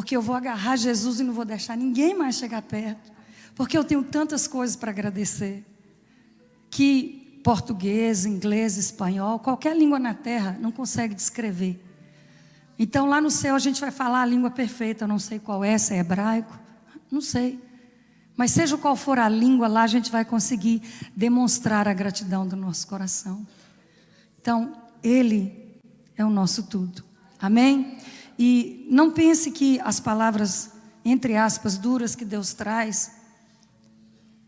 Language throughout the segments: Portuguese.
porque eu vou agarrar Jesus e não vou deixar ninguém mais chegar perto, porque eu tenho tantas coisas para agradecer, que português, inglês, espanhol, qualquer língua na terra não consegue descrever. Então lá no céu a gente vai falar a língua perfeita, eu não sei qual é, se é hebraico, não sei. Mas seja qual for a língua, lá a gente vai conseguir demonstrar a gratidão do nosso coração. Então, Ele é o nosso tudo. Amém? E não pense que as palavras, entre aspas, duras que Deus traz,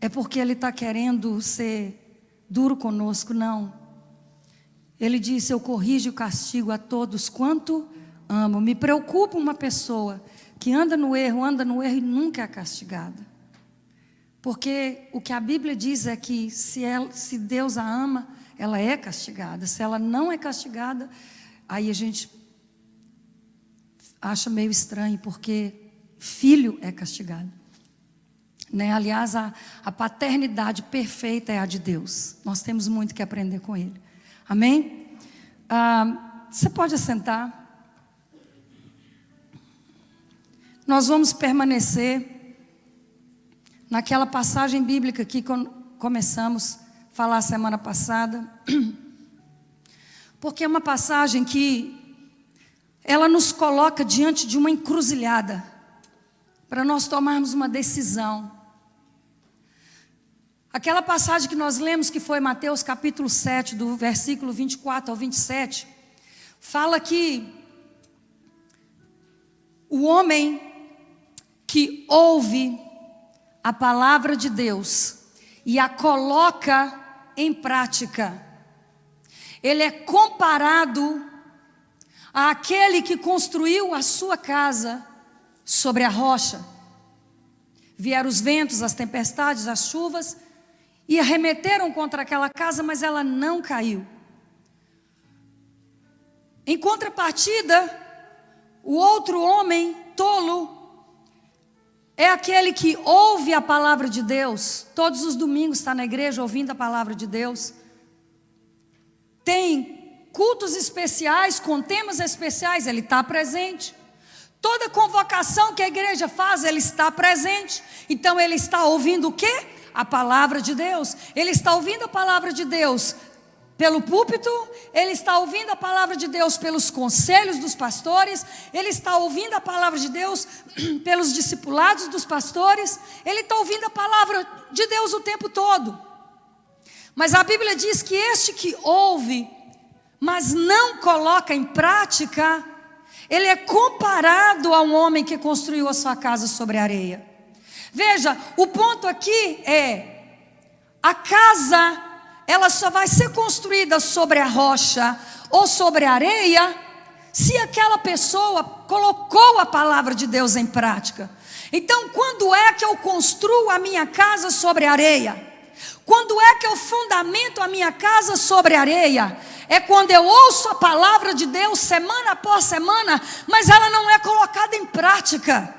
é porque Ele está querendo ser duro conosco, não. Ele disse, eu corrijo e castigo a todos quanto amo. Me preocupa uma pessoa que anda no erro e nunca é castigada. Porque o que a Bíblia diz é que se Deus a ama, ela é castigada. Se ela não é castigada, aí a gente acha meio estranho, porque filho é castigado. Né? Aliás, a paternidade perfeita é a de Deus. Nós temos muito que aprender com Ele. Amém? Você pode assentar. Nós vamos permanecer naquela passagem bíblica que começamos a falar semana passada, porque é uma passagem que ela nos coloca diante de uma encruzilhada, para nós tomarmos uma decisão. Aquela passagem que nós lemos, que foi Mateus capítulo 7, do versículo 24 ao 27, fala que o homem que ouve a palavra de Deus e a coloca em prática, ele é comparado àquele que construiu a sua casa sobre a rocha. Vieram os ventos, as tempestades, as chuvas e arremeteram contra aquela casa, mas ela não caiu. Em contrapartida, o outro homem tolo é aquele que ouve a palavra de Deus. Todos os domingos está na igreja ouvindo a palavra de Deus. Tem cultos especiais, com temas especiais, ele está presente. Toda convocação que a igreja faz, ele está presente. Então ele está ouvindo o quê? A palavra de Deus. Ele está ouvindo a palavra de Deus pelo púlpito, ele está ouvindo a palavra de Deus pelos conselhos dos pastores, ele está ouvindo a palavra de Deus pelos discipulados dos pastores, ele está ouvindo a palavra de Deus o tempo todo. Mas a Bíblia diz que este que ouve, mas não coloca em prática, ele é comparado a um homem que construiu a sua casa sobre a areia. Veja, o ponto aqui é, a casa, ela só vai ser construída sobre a rocha ou sobre a areia se aquela pessoa colocou a palavra de Deus em prática. Então, quando é que eu construo a minha casa sobre a areia? Quando é que eu fundamento a minha casa sobre a areia? É quando eu ouço a palavra de Deus semana após semana, mas ela não é colocada em prática.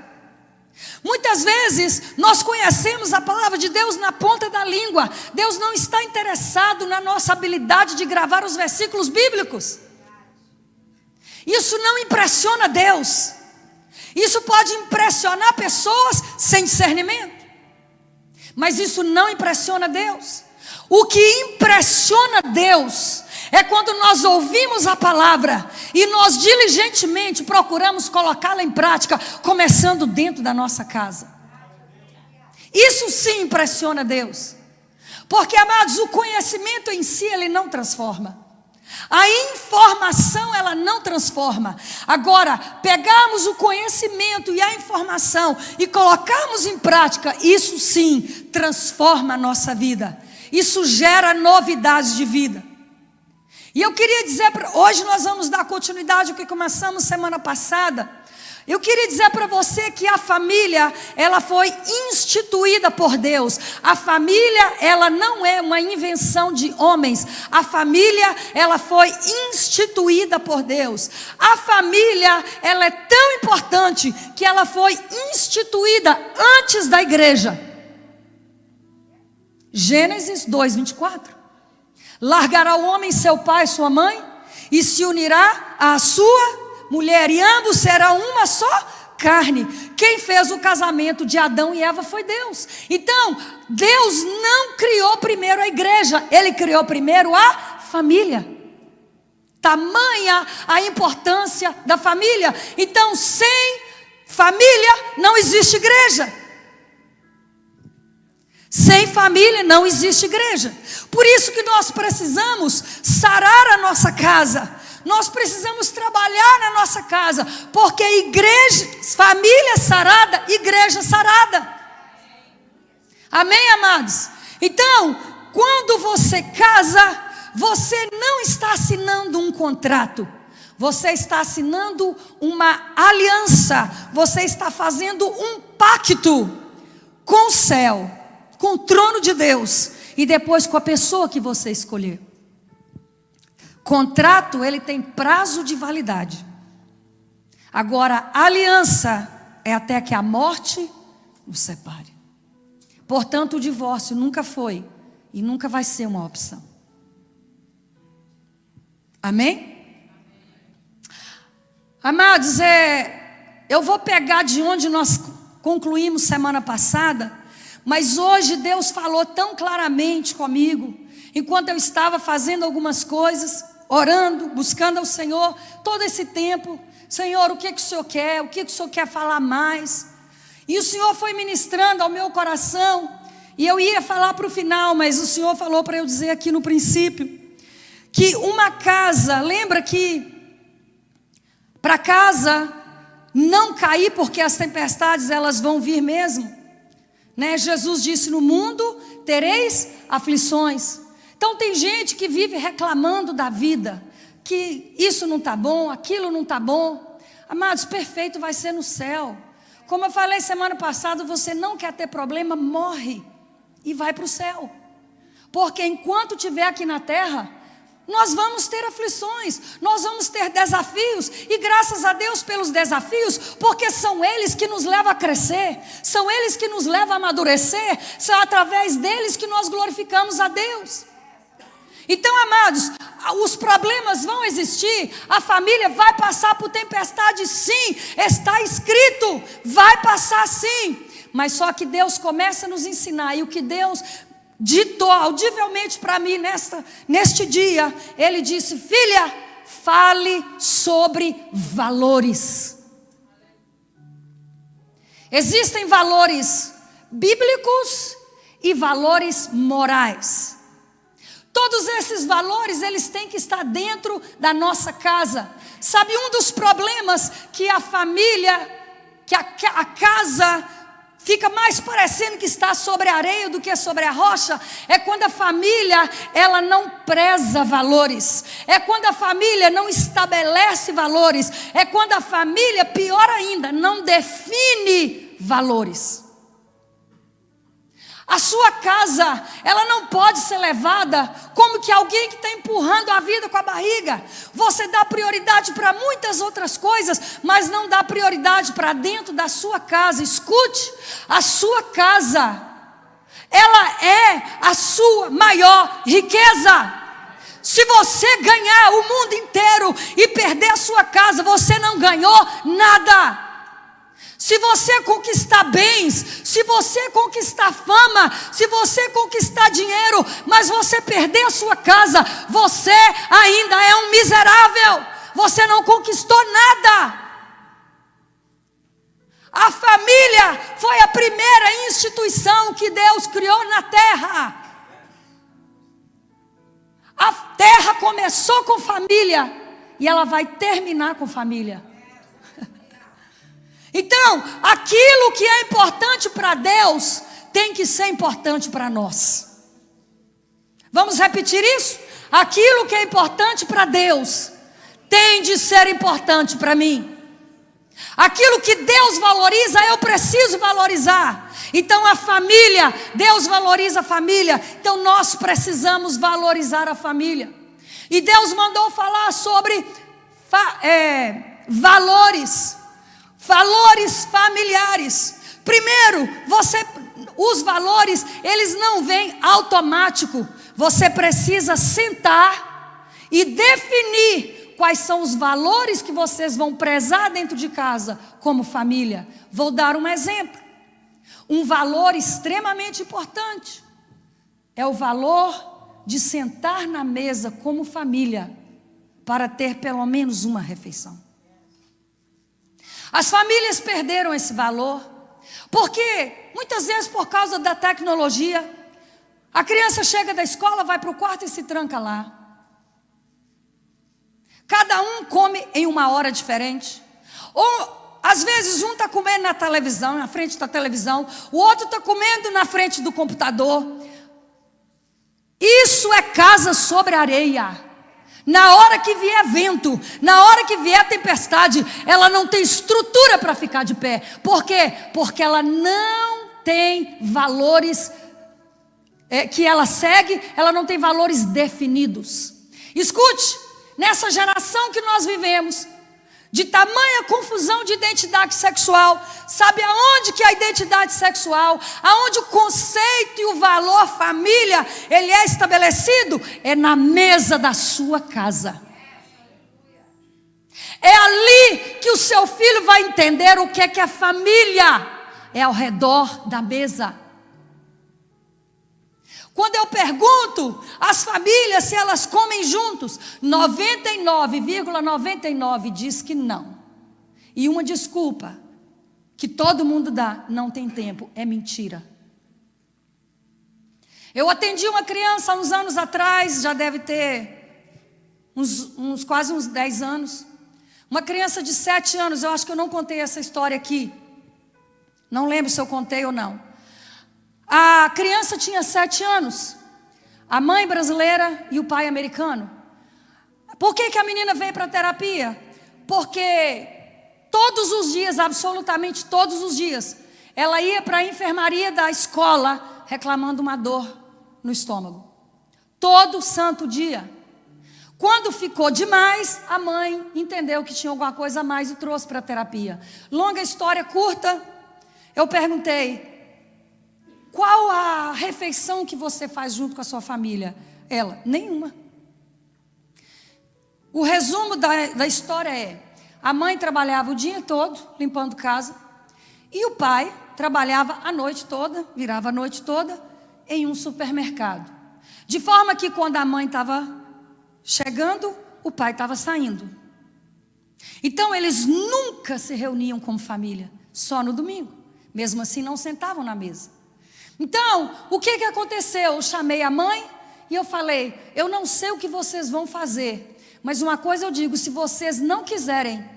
Muitas vezes nós conhecemos a palavra de Deus na ponta da língua. Deus não está interessado na nossa habilidade de gravar os versículos bíblicos. Isso não impressiona Deus. Isso pode impressionar pessoas sem discernimento, mas isso não impressiona Deus. O que impressiona Deus é quando nós ouvimos a palavra e nós diligentemente procuramos colocá-la em prática, começando dentro da nossa casa. Isso sim impressiona Deus. Porque, amados, o conhecimento em si, ele não transforma. A informação, ela não transforma. Agora, pegarmos o conhecimento e a informação e colocarmos em prática, isso sim transforma a nossa vida. Isso gera novidades de vida. E eu queria dizer, hoje nós vamos dar continuidade ao que começamos semana passada. Eu queria dizer para você que a família, ela foi instituída por Deus. A família, ela não é uma invenção de homens. A família, ela foi instituída por Deus. A família, ela é tão importante que ela foi instituída antes da igreja. Gênesis 2:24. Largará o homem seu pai e sua mãe, e se unirá à sua mulher, e ambos serão uma só carne. Quem fez o casamento de Adão e Eva foi Deus. Então, Deus não criou primeiro a igreja, Ele criou primeiro a família. Tamanha a importância da família. Então, sem família não existe igreja. Sem família não existe igreja. Por isso que nós precisamos sarar a nossa casa. Nós precisamos trabalhar na nossa casa. Porque igreja, família sarada, igreja sarada. Amém, amados? Então, quando você casa, você não está assinando um contrato. Você está assinando uma aliança. Você está fazendo um pacto com o céu, com o trono de Deus e depois com a pessoa que você escolher. Contrato, ele tem prazo de validade. Agora, aliança é até que a morte nos separe. Portanto, o divórcio nunca foi e nunca vai ser uma opção. Amém? Amados, eu vou pegar de onde nós concluímos semana passada. Mas hoje Deus falou tão claramente comigo, enquanto eu estava fazendo algumas coisas, orando, buscando ao Senhor, todo esse tempo. Senhor, o que o Senhor quer? O que o Senhor quer falar mais? E o Senhor foi ministrando ao meu coração, e eu ia falar para o final, mas o Senhor falou para eu dizer aqui no princípio, que uma casa, lembra que para casa não cair, porque as tempestades elas vão vir mesmo. Jesus disse: no mundo tereis aflições. Então tem gente que vive reclamando da vida, que isso não está bom, aquilo não está bom. Amados, perfeito vai ser no céu. Como eu falei semana passada, você não quer ter problema, morre e vai para o céu. Porque enquanto estiver aqui na terra, nós vamos ter aflições, nós vamos ter desafios, e graças a Deus pelos desafios, porque são eles que nos levam a crescer, são eles que nos levam a amadurecer, são através deles que nós glorificamos a Deus. Então, amados, os problemas vão existir, a família vai passar por tempestade, sim, está escrito, vai passar sim, mas só que Deus começa a nos ensinar, e o que Deus ditou audivelmente para mim neste dia, Ele disse: filha, fale sobre valores. Existem valores bíblicos e valores morais. Todos esses valores, eles têm que estar dentro da nossa casa. Sabe, um dos problemas que a família, que a casa fica mais parecendo que está sobre a areia do que sobre a rocha, é quando a família, ela não preza valores, é quando a família não estabelece valores, é quando a família, pior ainda, não define valores. A sua casa, ela não pode ser levada como que alguém que está empurrando a vida com a barriga. Você dá prioridade para muitas outras coisas, mas não dá prioridade para dentro da sua casa. Escute, a sua casa, ela é a sua maior riqueza. Se você ganhar o mundo inteiro e perder a sua casa, você não ganhou nada. Se você conquistar bens, se você conquistar fama, se você conquistar dinheiro, mas você perder a sua casa, você ainda é um miserável. Você não conquistou nada. A família foi a primeira instituição que Deus criou na terra. A terra começou com família e ela vai terminar com família. Então, aquilo que é importante para Deus tem que ser importante para nós. Vamos repetir isso? Aquilo que é importante para Deus tem de ser importante para mim. Aquilo que Deus valoriza, eu preciso valorizar. Então a família, Deus valoriza a família, então nós precisamos valorizar a família. E Deus mandou falar sobre valores familiares. Primeiro, os valores, eles não vêm automático. Você precisa sentar e definir quais são os valores que vocês vão prezar dentro de casa como família. Vou dar um exemplo. Um valor extremamente importante é o valor de sentar na mesa como família para ter pelo menos uma refeição. As famílias perderam esse valor porque muitas vezes por causa da tecnologia, a criança chega da escola, vai para o quarto e se tranca lá. Cada um come em uma hora diferente. Ou, às vezes, um está comendo na televisão, na frente da televisão. O outro está comendo na frente do computador. Isso é casa sobre areia. Na hora que vier vento, na hora que vier tempestade, ela não tem estrutura para ficar de pé. Por quê? Porque ela não tem valores que ela segue, ela não tem valores definidos. Escute, nessa geração que nós vivemos, de tamanha confusão de identidade sexual, sabe aonde que a identidade sexual, aonde o conceito e o valor família, ele é estabelecido? É na mesa da sua casa. É ali que o seu filho vai entender o que é família. É ao redor da mesa. Quando eu pergunto às famílias se elas comem juntos, 99,99 diz que não. E uma desculpa que todo mundo dá, não tem tempo, é mentira. Eu atendi uma criança há uns anos atrás, já deve ter quase uns 10 anos. Uma criança de 7 anos, eu acho que eu não contei essa história aqui. Não lembro se eu contei ou não. A criança tinha 7 anos, a mãe brasileira e o pai americano. Por que a menina veio para a terapia? Porque todos os dias, absolutamente todos os dias, ela ia para a enfermaria da escola reclamando uma dor no estômago. Todo santo dia. Quando ficou demais, a mãe entendeu que tinha alguma coisa a mais e trouxe para a terapia. Longa história curta, eu perguntei: qual a refeição que você faz junto com a sua família? Ela: nenhuma. O resumo da história é: a mãe trabalhava o dia todo limpando casa e o pai trabalhava a noite toda, virava a noite toda em um supermercado. De forma que quando a mãe estava chegando, o pai estava saindo. Então eles nunca se reuniam como família, só no domingo. Mesmo assim não sentavam na mesa. Então, o que aconteceu? Eu chamei a mãe e eu falei: eu não sei o que vocês vão fazer, mas uma coisa eu digo: se vocês não quiserem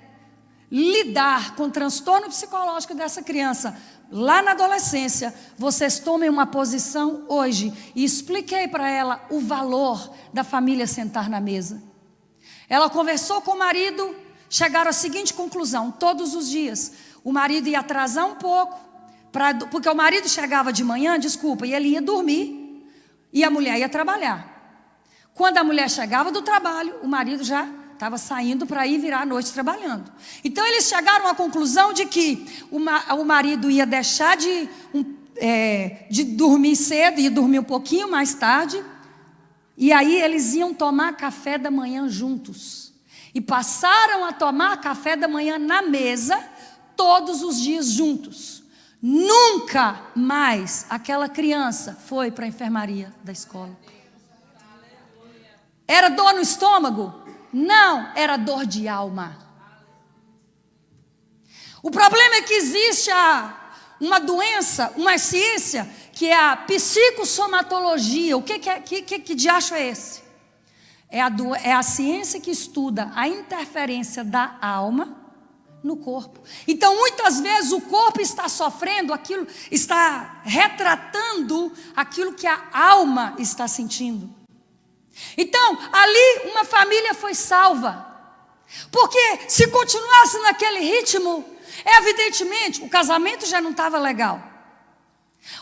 lidar com o transtorno psicológico dessa criança lá na adolescência, vocês tomem uma posição hoje. E expliquei para ela o valor da família sentar na mesa. Ela conversou com o marido, chegaram à seguinte conclusão: todos os dias o marido ia atrasar um pouco, porque o marido chegava de manhã, e ele ia dormir, e a mulher ia trabalhar. Quando a mulher chegava do trabalho, o marido já estava saindo para ir virar a noite trabalhando. Então eles chegaram à conclusão de que o marido ia deixar de dormir cedo, ia dormir um pouquinho mais tarde, e aí eles iam tomar café da manhã juntos. E passaram a tomar café da manhã na mesa, todos os dias juntos. Nunca mais aquela criança foi para a enfermaria da escola. Era dor no estômago? Não, era dor de alma. O problema é que existe uma doença, uma ciência, que é a psicossomatologia. Que diacho é esse? É a ciência que estuda a interferência da alma no corpo. Então, muitas vezes o corpo está sofrendo aquilo, está retratando aquilo que a alma está sentindo. Então, ali uma família foi salva. Porque se continuasse naquele ritmo, evidentemente o casamento já não estava legal.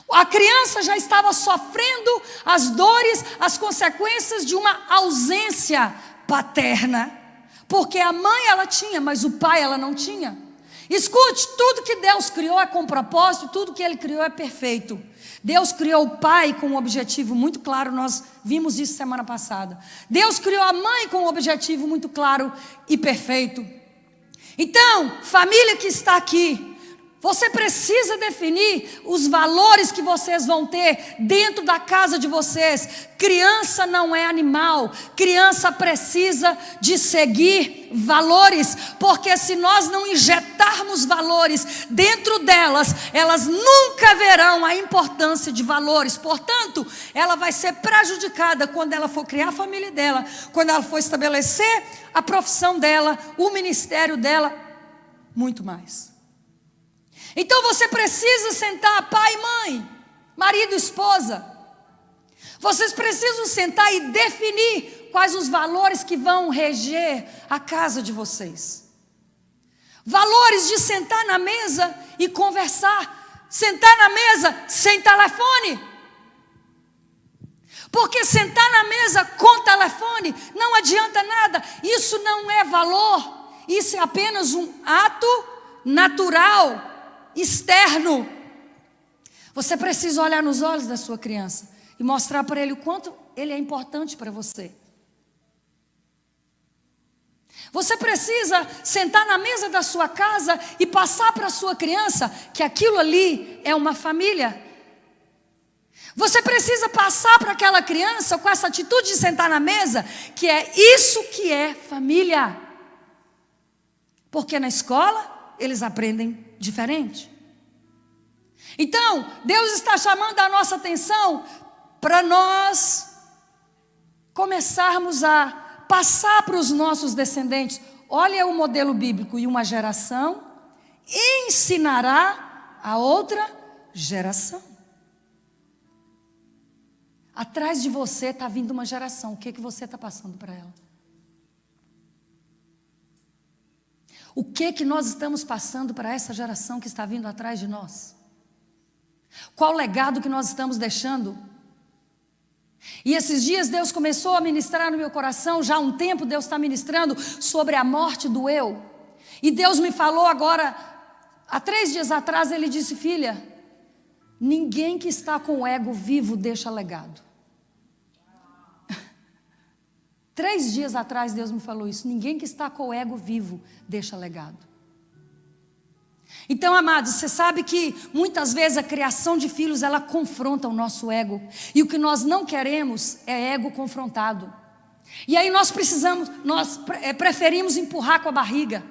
A criança já estava sofrendo as dores, as consequências de uma ausência paterna. Porque a mãe ela tinha, mas o pai ela não tinha. Escute, tudo que Deus criou é com propósito, tudo que Ele criou é perfeito. Deus criou o pai com um objetivo muito claro, nós vimos isso semana passada. Deus criou a mãe com um objetivo muito claro e perfeito. Então, família que está aqui, você precisa definir os valores que vocês vão ter dentro da casa de vocês. Criança não é animal, criança precisa de seguir valores, porque se nós não injetarmos valores dentro delas, elas nunca verão a importância de valores. Portanto, ela vai ser prejudicada quando ela for criar a família dela, quando ela for estabelecer a profissão dela, o ministério dela, muito mais. Então você precisa sentar, pai e mãe, marido e esposa. Vocês precisam sentar e definir quais os valores que vão reger a casa de vocês. Valores de sentar na mesa e conversar. Sentar na mesa sem telefone. Porque sentar na mesa com telefone não adianta nada. Isso não é valor. Isso é apenas um ato natural, externo. Você precisa olhar nos olhos da sua criança e mostrar para ele o quanto ele é importante para você. Você precisa sentar na mesa da sua casa e passar para a sua criança que aquilo ali é uma família. Você precisa passar para aquela criança com essa atitude de sentar na mesa, que é isso que é família. Porque na escola eles aprendem diferente. Então, Deus está chamando a nossa atenção para nós começarmos a passar para os nossos descendentes. Olha o modelo bíblico: e uma geração ensinará a outra geração. Atrás de você está vindo uma geração. O que você está passando para ela? O que nós estamos passando para essa geração que está vindo atrás de nós? Qual o legado que nós estamos deixando? E esses dias Deus começou a ministrar no meu coração, já há um tempo Deus está ministrando sobre a morte do eu. E Deus me falou agora, há 3 dias atrás, Ele disse: filha, ninguém que está com o ego vivo deixa legado. 3 dias atrás Deus me falou isso: ninguém que está com o ego vivo deixa legado. Então, amados, você sabe que muitas vezes a criação de filhos, ela confronta o nosso ego. E o que nós não queremos é ego confrontado. E aí nós preferimos empurrar com a barriga.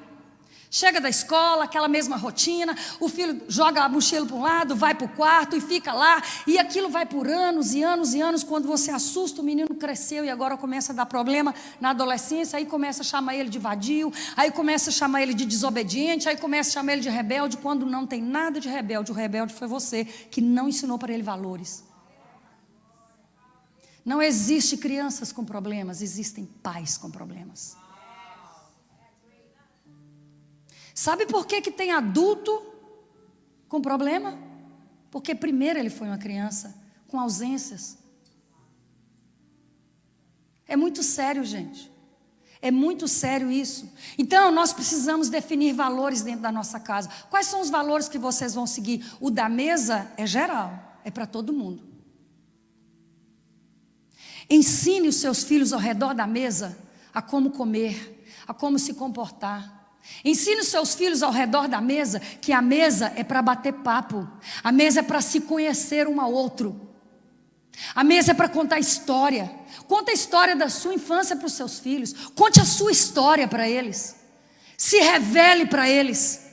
Chega da escola, aquela mesma rotina, o filho joga a mochila para um lado, vai para o quarto e fica lá, e aquilo vai por anos e anos e anos. Quando você assusta, o menino cresceu e agora começa a dar problema na adolescência, aí começa a chamar ele de vadio, aí começa a chamar ele de desobediente, aí começa a chamar ele de rebelde, quando não tem nada de rebelde. O rebelde foi você, que não ensinou para ele valores. Não existe crianças com problemas, existem pais com problemas. Sabe por que tem adulto com problema? Porque primeiro ele foi uma criança com ausências. É muito sério, gente. É muito sério isso. Então nós precisamos definir valores dentro da nossa casa. Quais são os valores que vocês vão seguir? O da mesa é geral, é para todo mundo. Ensine os seus filhos ao redor da mesa a como comer, a como se comportar. Ensine os seus filhos ao redor da mesa que a mesa é para bater papo, a mesa é para se conhecer um ao outro, a mesa é para contar história. Conta a história da sua infância para os seus filhos, conte a sua história para eles, se revele para eles.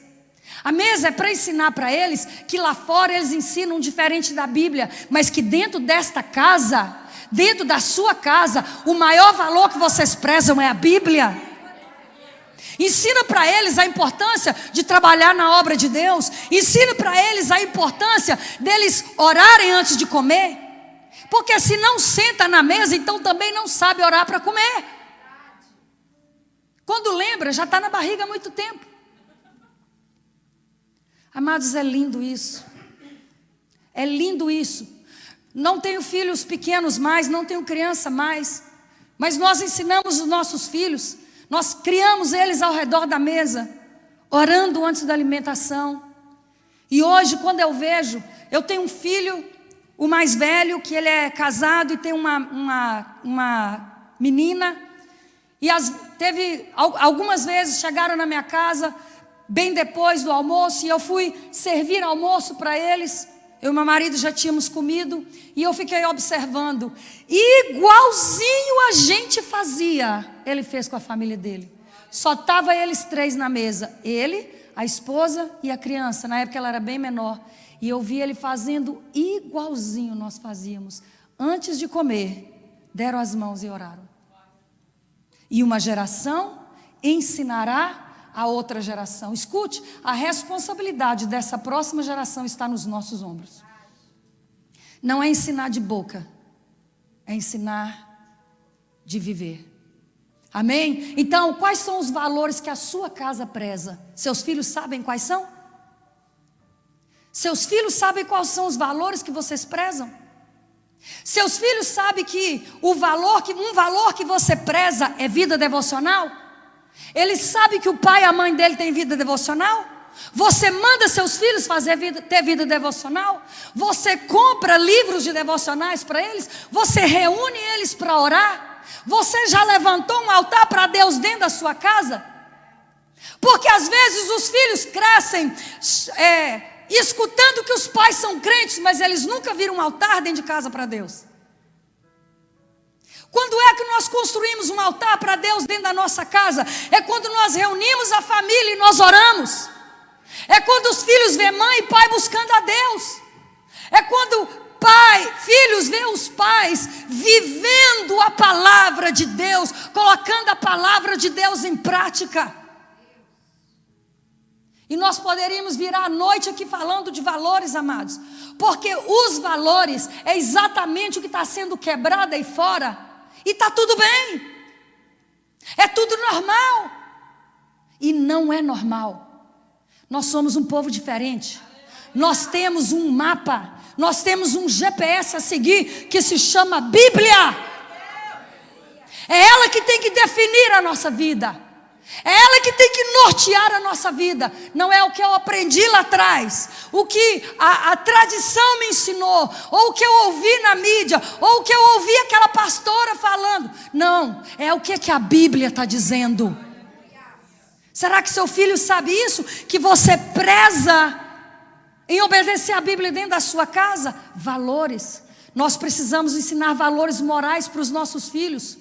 A mesa é para ensinar para eles que lá fora eles ensinam diferente da Bíblia, mas que dentro desta casa, dentro da sua casa, o maior valor que vocês prezam é a Bíblia. Ensina para eles a importância de trabalhar na obra de Deus. Ensina para eles a importância deles orarem antes de comer. Porque se não senta na mesa, então também não sabe orar para comer. Quando lembra, já está na barriga há muito tempo. Amados, é lindo isso. É lindo isso. Não tenho filhos pequenos mais, não tenho criança mais. Mas nós ensinamos os nossos filhos. Nós criamos eles ao redor da mesa. orando antes da alimentação. E hoje, quando eu vejo, eu tenho um filho, o mais velho, que ele é casado e tem uma menina. E teve algumas vezes chegaram na minha casa, bem depois do almoço, e eu fui servir almoço para eles. Eu e meu marido já tínhamos comido, e eu fiquei observando. Igualzinho a gente fazia, ele fez com a família dele. Só estavam eles 3 na mesa, ele, a esposa e a criança. Na época ela era bem menor. E eu vi ele fazendo igualzinho nós fazíamos. Antes de comer, deram as mãos e oraram. E uma geração ensinará a outra geração. Escute, a responsabilidade dessa próxima geração está nos nossos ombros. Não é ensinar de boca, é ensinar de viver. Amém? Então, quais são os valores que a sua casa preza? Seus filhos sabem quais são? Seus filhos sabem quais são os valores que vocês prezam? Seus filhos sabem que um valor que você preza é vida devocional? Eles sabem que o pai e a mãe dele têm vida devocional? Você manda seus filhos ter vida devocional? Você compra livros de devocionais para eles? Você reúne eles para orar? Você já levantou um altar para Deus dentro da sua casa? Porque às vezes os filhos crescem escutando que os pais são crentes, mas eles nunca viram um altar dentro de casa para Deus. Quando é que nós construímos um altar para Deus dentro da nossa casa? É quando nós reunimos a família e nós oramos. É quando os filhos vê mãe e pai buscando a Deus. É quando filhos vê os pais vivendo a palavra de Deus, colocando a palavra de Deus em prática. E nós poderíamos virar a noite aqui falando de valores, amados. Porque os valores é exatamente o que está sendo quebrado aí fora. E está tudo bem. É tudo normal. E não é normal. Nós somos um povo diferente. Nós temos um mapa. Nós temos um GPS a seguir que se chama Bíblia. É ela que tem que definir a nossa vida. É ela que tem que nortear a nossa vida. Não é o que eu aprendi lá atrás, o que a tradição me ensinou, ou o que eu ouvi na mídia, ou o que eu ouvi aquela pastora falando. Não, é o que a Bíblia está dizendo. Será que seu filho sabe isso? Que você preza em obedecer a Bíblia dentro da sua casa? Valores. Nós precisamos ensinar valores morais para os nossos filhos.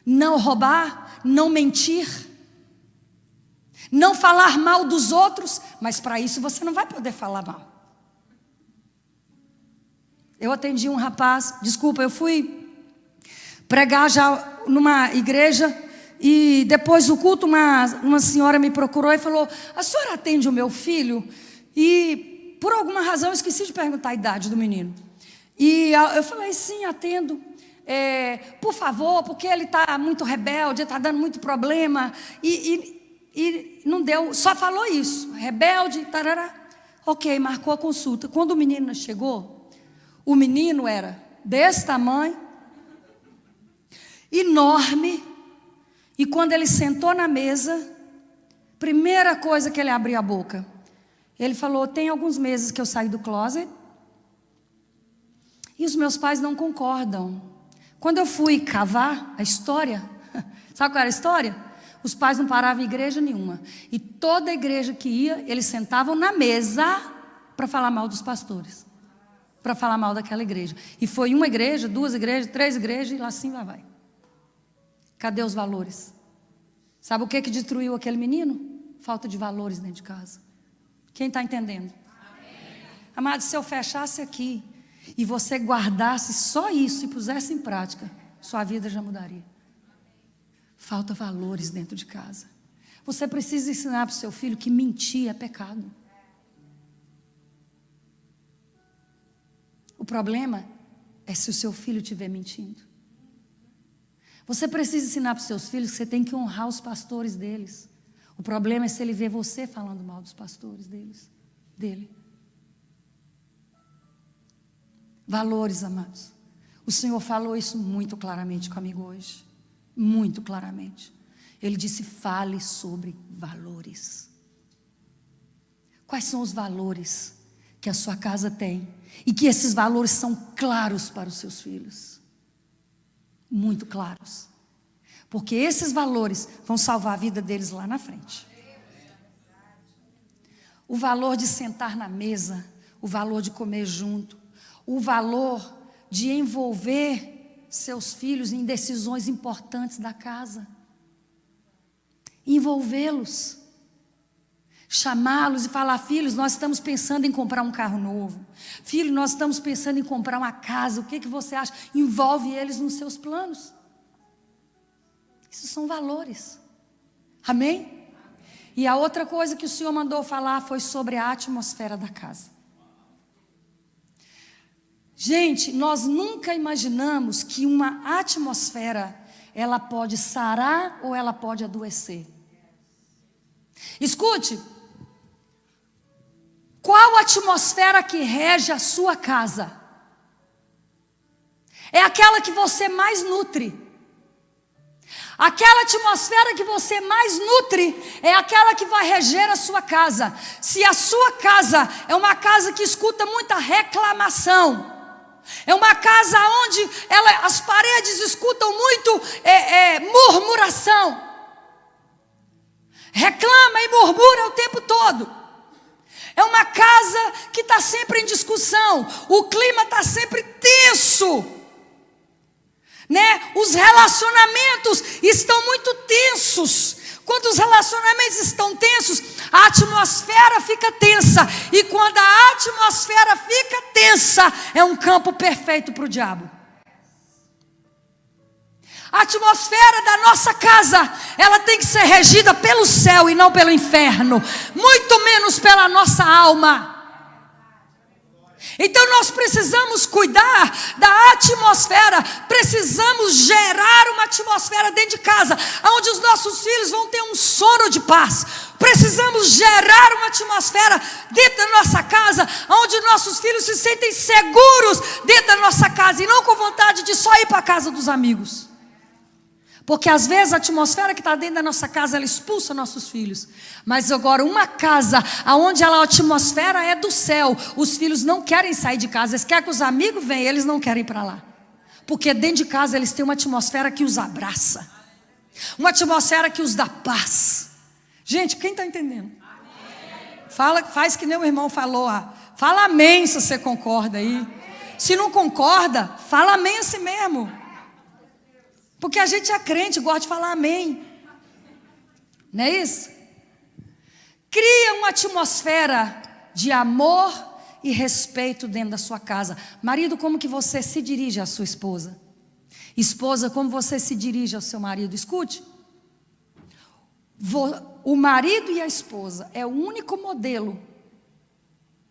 Não roubar, não mentir, não falar mal dos outros, mas para isso você não vai poder falar mal. Eu atendi um rapaz, eu fui pregar já numa igreja e depois do culto uma senhora me procurou e falou: a senhora atende o meu filho? E por alguma razão eu esqueci de perguntar a idade do menino. E eu falei: sim, atendo. Por favor, porque ele está muito rebelde, está dando muito problema. E não deu, só falou isso, rebelde, tarará. Ok, marcou a consulta. Quando o menino chegou, o menino era desse tamanho, enorme. E quando ele sentou na mesa, primeira coisa que ele abriu a boca, ele falou: tem alguns meses que eu saí do closet e os meus pais não concordam. Quando eu fui cavar a história, sabe qual era a história? Os pais não paravam em igreja nenhuma. E toda igreja que ia, eles sentavam na mesa para falar mal dos pastores. Para falar mal daquela igreja. E foi uma igreja, 2 igrejas, 3 igrejas, e lá assim lá vai. Cadê os valores? Sabe o que destruiu aquele menino? Falta de valores dentro de casa. Quem está entendendo? Amém. Amado, se eu fechasse aqui e você guardasse só isso e pusesse em prática, sua vida já mudaria. Falta valores dentro de casa. Você precisa ensinar para o seu filho que mentir é pecado. O problema é se o seu filho estiver mentindo. Você precisa ensinar para os seus filhos que você tem que honrar os pastores deles. O problema é se ele vê você falando mal dos pastores dele. Valores, amados. O Senhor falou isso muito claramente comigo hoje. Muito claramente. Ele disse: fale sobre valores. Quais são os valores que a sua casa tem? E que esses valores são claros para os seus filhos. Muito claros. Porque esses valores vão salvar a vida deles lá na frente. O valor de sentar na mesa, o valor de comer junto, o valor de envolver seus filhos em decisões importantes da casa. Envolvê-los. Chamá-los e falar: filhos, nós estamos pensando em comprar um carro novo. Filho, nós estamos pensando em comprar uma casa. O que você acha? Envolve eles nos seus planos. Isso são valores. Amém? E a outra coisa que o Senhor mandou falar foi sobre a atmosfera da casa. Gente, nós nunca imaginamos que uma atmosfera, ela pode sarar ou ela pode adoecer. Escute, qual a atmosfera que rege a sua casa? É aquela que você mais nutre. Aquela atmosfera que você mais nutre é aquela que vai reger a sua casa. Se a sua casa é uma casa que escuta muita reclamação, é uma casa onde as paredes escutam muito murmuração, reclama e murmura o tempo todo, é uma casa que está sempre em discussão, o clima está sempre tenso, né? Os relacionamentos estão muito tensos. Quando os relacionamentos estão tensos, a atmosfera fica tensa. E quando a atmosfera fica tensa, é um campo perfeito para o diabo. A atmosfera da nossa casa, ela tem que ser regida pelo céu e não pelo inferno, muito menos pela nossa alma. Então nós precisamos cuidar da atmosfera, precisamos gerar uma atmosfera dentro de casa, onde os nossos filhos vão ter um sono de paz. Precisamos gerar uma atmosfera dentro da nossa casa, onde nossos filhos se sentem seguros dentro da nossa casa, e não com vontade de só ir para a casa dos amigos. Porque às vezes a atmosfera que está dentro da nossa casa, ela expulsa nossos filhos. Mas agora uma casa onde a atmosfera é do céu, os filhos não querem sair de casa. Eles querem que os amigos venham, eles não querem ir para lá. Porque dentro de casa eles têm uma atmosfera que os abraça. Uma atmosfera que os dá paz. Gente, quem está entendendo? Fala, faz que nem o irmão falou. Fala amém se você concorda aí. Se não concorda, fala amém assim mesmo. Porque a gente é crente, gosta de falar amém. Não é isso? Cria uma atmosfera de amor e respeito dentro da sua casa. Marido, como que você se dirige à sua esposa? Esposa, como você se dirige ao seu marido? Escute. O marido e a esposa é o único modelo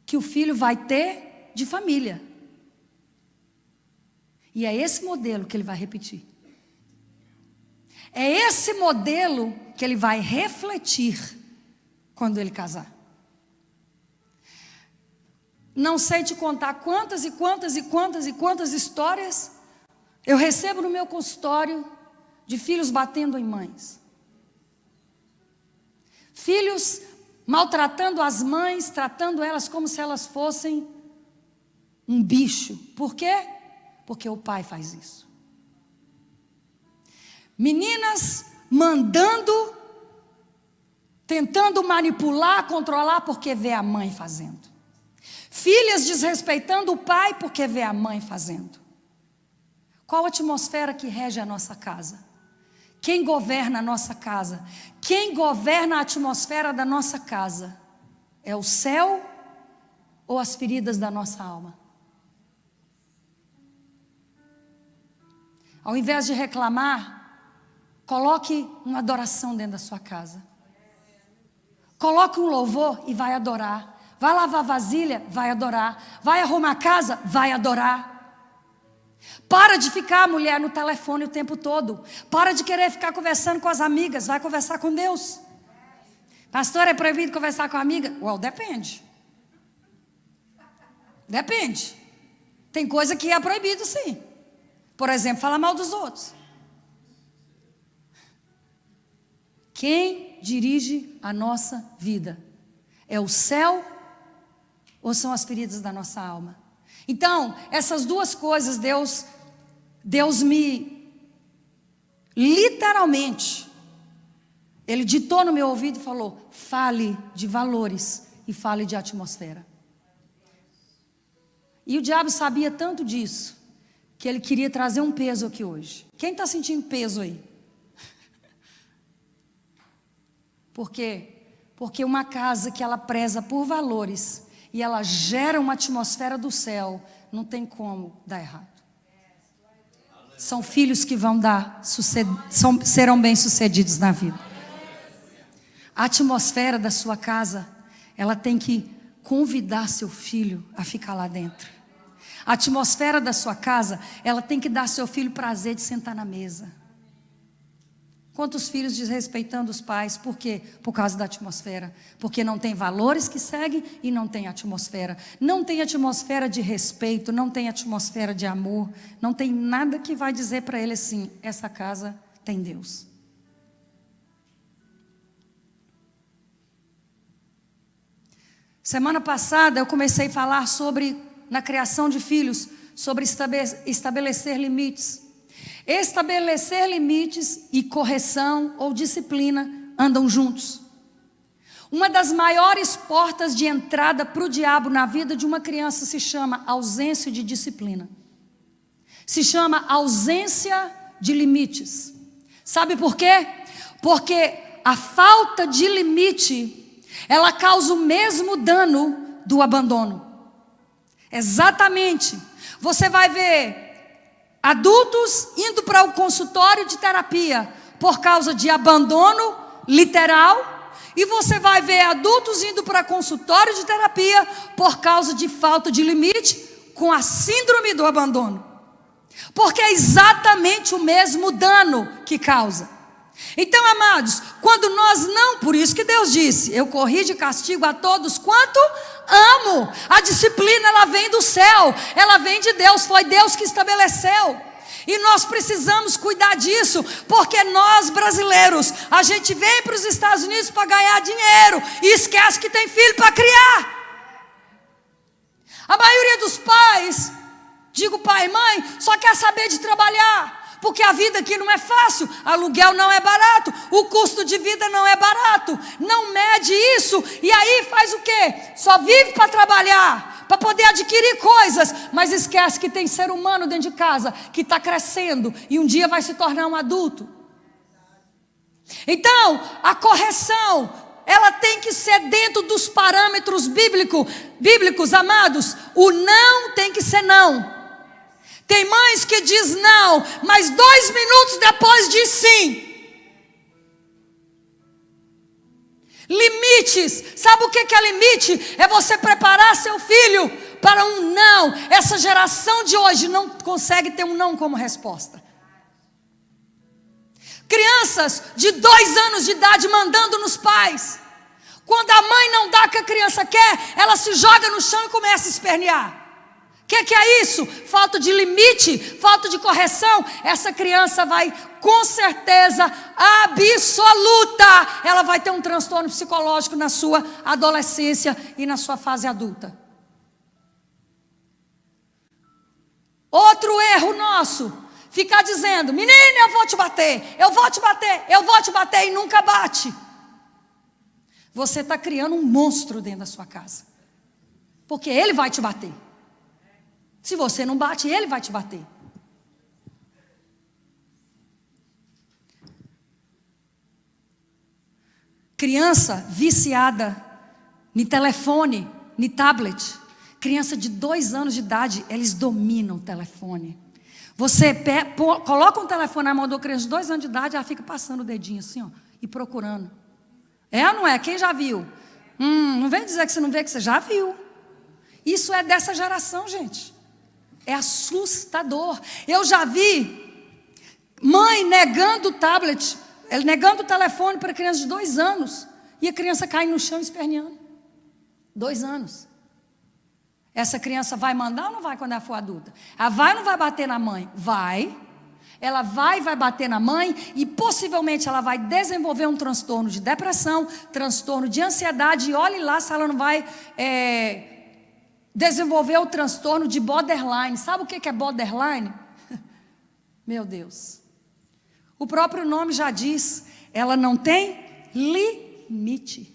que o filho vai ter de família. E é esse modelo que ele vai repetir. É esse modelo que ele vai refletir quando ele casar. Não sei te contar quantas histórias eu recebo no meu consultório de filhos batendo em mães. Filhos maltratando as mães, tratando elas como se elas fossem um bicho. Por quê? Porque o pai faz isso. Meninas mandando, tentando manipular, controlar, porque vê a mãe fazendo. Filhas desrespeitando o pai porque vê a mãe fazendo. Qual a atmosfera que rege a nossa casa? Quem governa a nossa casa? Quem governa a atmosfera da nossa casa? É o céu ou as feridas da nossa alma? Ao invés de reclamar, coloque uma adoração dentro da sua casa. Coloque um louvor e vai adorar. Vai lavar vasilha, vai adorar. Vai arrumar a casa, vai adorar. Para de ficar, mulher, no telefone o tempo todo. Para de querer ficar conversando com as amigas. Vai conversar com Deus. Pastor, é proibido conversar com a amiga? Well, depende. Depende. Tem coisa que é proibido, sim. Por exemplo, falar mal dos outros. Quem dirige a nossa vida? É o céu ou são as feridas da nossa alma? Então, essas duas coisas, Deus me, literalmente, Ele ditou no meu ouvido e falou: fale de valores e fale de atmosfera. E o diabo sabia tanto disso, que ele queria trazer um peso aqui hoje. Quem está sentindo peso aí? Por quê? Porque uma casa que ela preza por valores e ela gera uma atmosfera do céu, não tem como dar errado. São filhos que vão serão bem-sucedidos na vida. A atmosfera da sua casa, ela tem que convidar seu filho a ficar lá dentro. A atmosfera da sua casa, ela tem que dar ao seu filho prazer de sentar na mesa. Quantos filhos desrespeitando os pais? Por quê? Por causa da atmosfera. Porque não tem valores que seguem e não tem atmosfera. Não tem atmosfera de respeito, não tem atmosfera de amor. Não tem nada que vai dizer para ele assim: essa casa tem Deus. Semana passada eu comecei a falar sobre, na criação de filhos, sobre estabelecer limites. Estabelecer limites e correção ou disciplina andam juntos. Uma das maiores portas de entrada para o diabo na vida de uma criança se chama ausência de disciplina. Se chama ausência de limites. Sabe por quê? Porque a falta de limite, ela causa o mesmo dano do abandono. Exatamente. Você vai ver adultos indo para o consultório de terapia por causa de abandono literal, e você vai ver adultos indo para consultório de terapia por causa de falta de limite, com a síndrome do abandono. Porque é exatamente o mesmo dano que causa. Então, amados, quando nós não, por isso que Deus disse: eu corrijo e castigo a todos quanto amo. A disciplina, ela vem do céu, ela vem de Deus, foi Deus que estabeleceu. E nós precisamos cuidar disso, porque nós brasileiros, a gente vem para os Estados Unidos para ganhar dinheiro e esquece que tem filho para criar. A maioria dos pais, digo pai e mãe, só quer saber de trabalhar. Porque a vida aqui não é fácil, aluguel não é barato, o custo de vida não é barato, não mede isso, e aí faz o quê? Só vive para trabalhar, para poder adquirir coisas, mas esquece que tem ser humano dentro de casa, que está crescendo, e um dia vai se tornar um adulto. Então, a correção, ela tem que ser dentro dos parâmetros bíblicos, amados. O não tem que ser não. Tem mães que diz não, mas 2 minutos depois diz sim. Limites, sabe o que é limite? É você preparar seu filho para um não. Essa geração de hoje não consegue ter um não como resposta. Crianças de 2 anos de idade mandando nos pais. Quando a mãe não dá o que a criança quer, ela se joga no chão e começa a espernear. O que é isso? Falta de limite, falta de correção. Essa criança vai, com certeza absoluta, ela vai ter um transtorno psicológico na sua adolescência e na sua fase adulta. Outro erro nosso, ficar dizendo: menina, eu vou te bater, eu vou te bater, eu vou te bater, e nunca bate. Você está criando um monstro dentro da sua casa, porque ele vai te bater. Se você não bate, ele vai te bater. Criança viciada em telefone, em tablet. Criança de 2 anos de idade, eles dominam o telefone. Você coloca um telefone na mão da criança de 2 anos de idade, ela fica passando o dedinho assim, ó, e procurando. É ou não é? Quem já viu? Não vem dizer que você não vê, que você já viu. Isso é dessa geração, gente. É assustador. Eu já vi mãe negando o tablet, negando o telefone para criança de 2 anos, e a criança cai no chão esperneando. 2 anos. Essa criança vai mandar ou não vai quando ela for adulta? Ela vai ou não vai bater na mãe? Vai. Ela vai bater na mãe, e possivelmente ela vai desenvolver um transtorno de depressão, transtorno de ansiedade, e olhe lá se ela não vai desenvolveu o transtorno de borderline. Sabe o que é borderline? Meu Deus. O próprio nome já diz, ela não tem limite.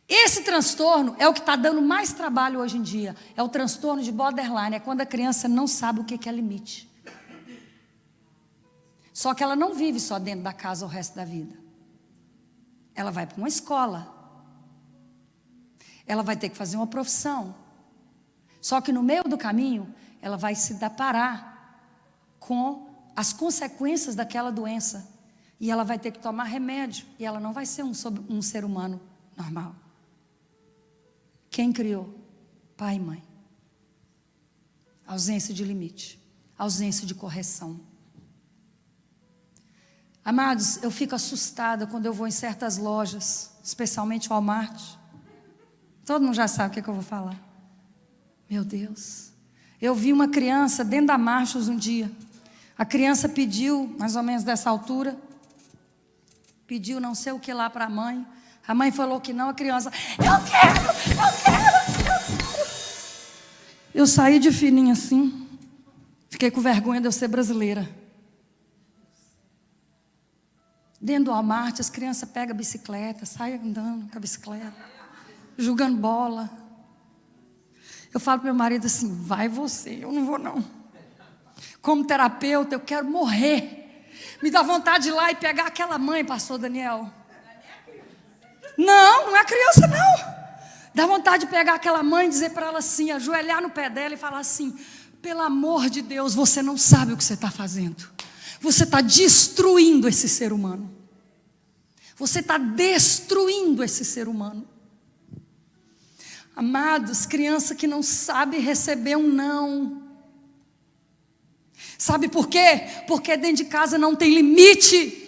Esse transtorno é o que está dando mais trabalho hoje em dia. É o transtorno de borderline. É quando a criança não sabe o que é limite. Só que ela não vive só dentro da casa o resto da vida. Ela vai para uma escola. Ela vai ter que fazer uma profissão. Só que no meio do caminho, ela vai se deparar com as consequências daquela doença. E ela vai ter que tomar remédio. E ela não vai ser um ser humano normal. Quem criou? Pai e mãe. Ausência de limite. Ausência de correção. Amados, eu fico assustada quando eu vou em certas lojas, especialmente o Walmart. Todo mundo já sabe o que eu vou falar. Meu Deus. Eu vi uma criança dentro da Marshalls um dia. A criança pediu, mais ou menos dessa altura, pediu não sei o que lá para a mãe. A mãe falou que não, a criança, eu quero. Eu saí de fininho assim, fiquei com vergonha de eu ser brasileira. Dentro do Walmart, as crianças pegam a bicicleta, saem andando com a bicicleta, jogando bola. Eu falo para meu marido assim, vai você, eu não vou não. Como terapeuta, eu quero morrer. Me dá vontade de ir lá e pegar aquela mãe, pastor Daniel. Não é criança não. Dá vontade de pegar aquela mãe e dizer para ela assim, ajoelhar no pé dela e falar assim, pelo amor de Deus, você não sabe o que você está fazendo. Você está destruindo esse ser humano. Você está destruindo esse ser humano. Amados, criança que não sabe receber um não. Sabe por quê? Porque dentro de casa não tem limite.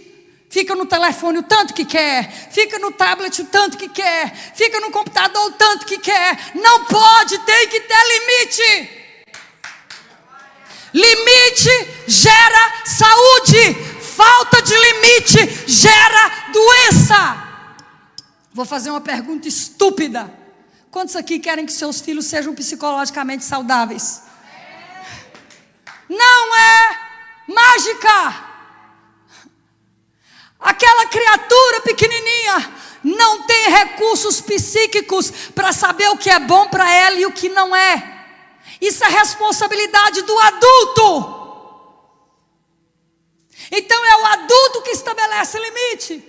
Fica no telefone o tanto que quer. Fica no tablet o tanto que quer. Fica no computador o tanto que quer. Não pode, tem que ter limite. Limite gera saúde. Falta de limite gera doença. Vou fazer uma pergunta estúpida. Quantos aqui querem que seus filhos sejam psicologicamente saudáveis? Não é mágica. Aquela criatura pequenininha não tem recursos psíquicos para saber o que é bom para ela e o que não é. Isso é responsabilidade do adulto. Então é o adulto que estabelece limite.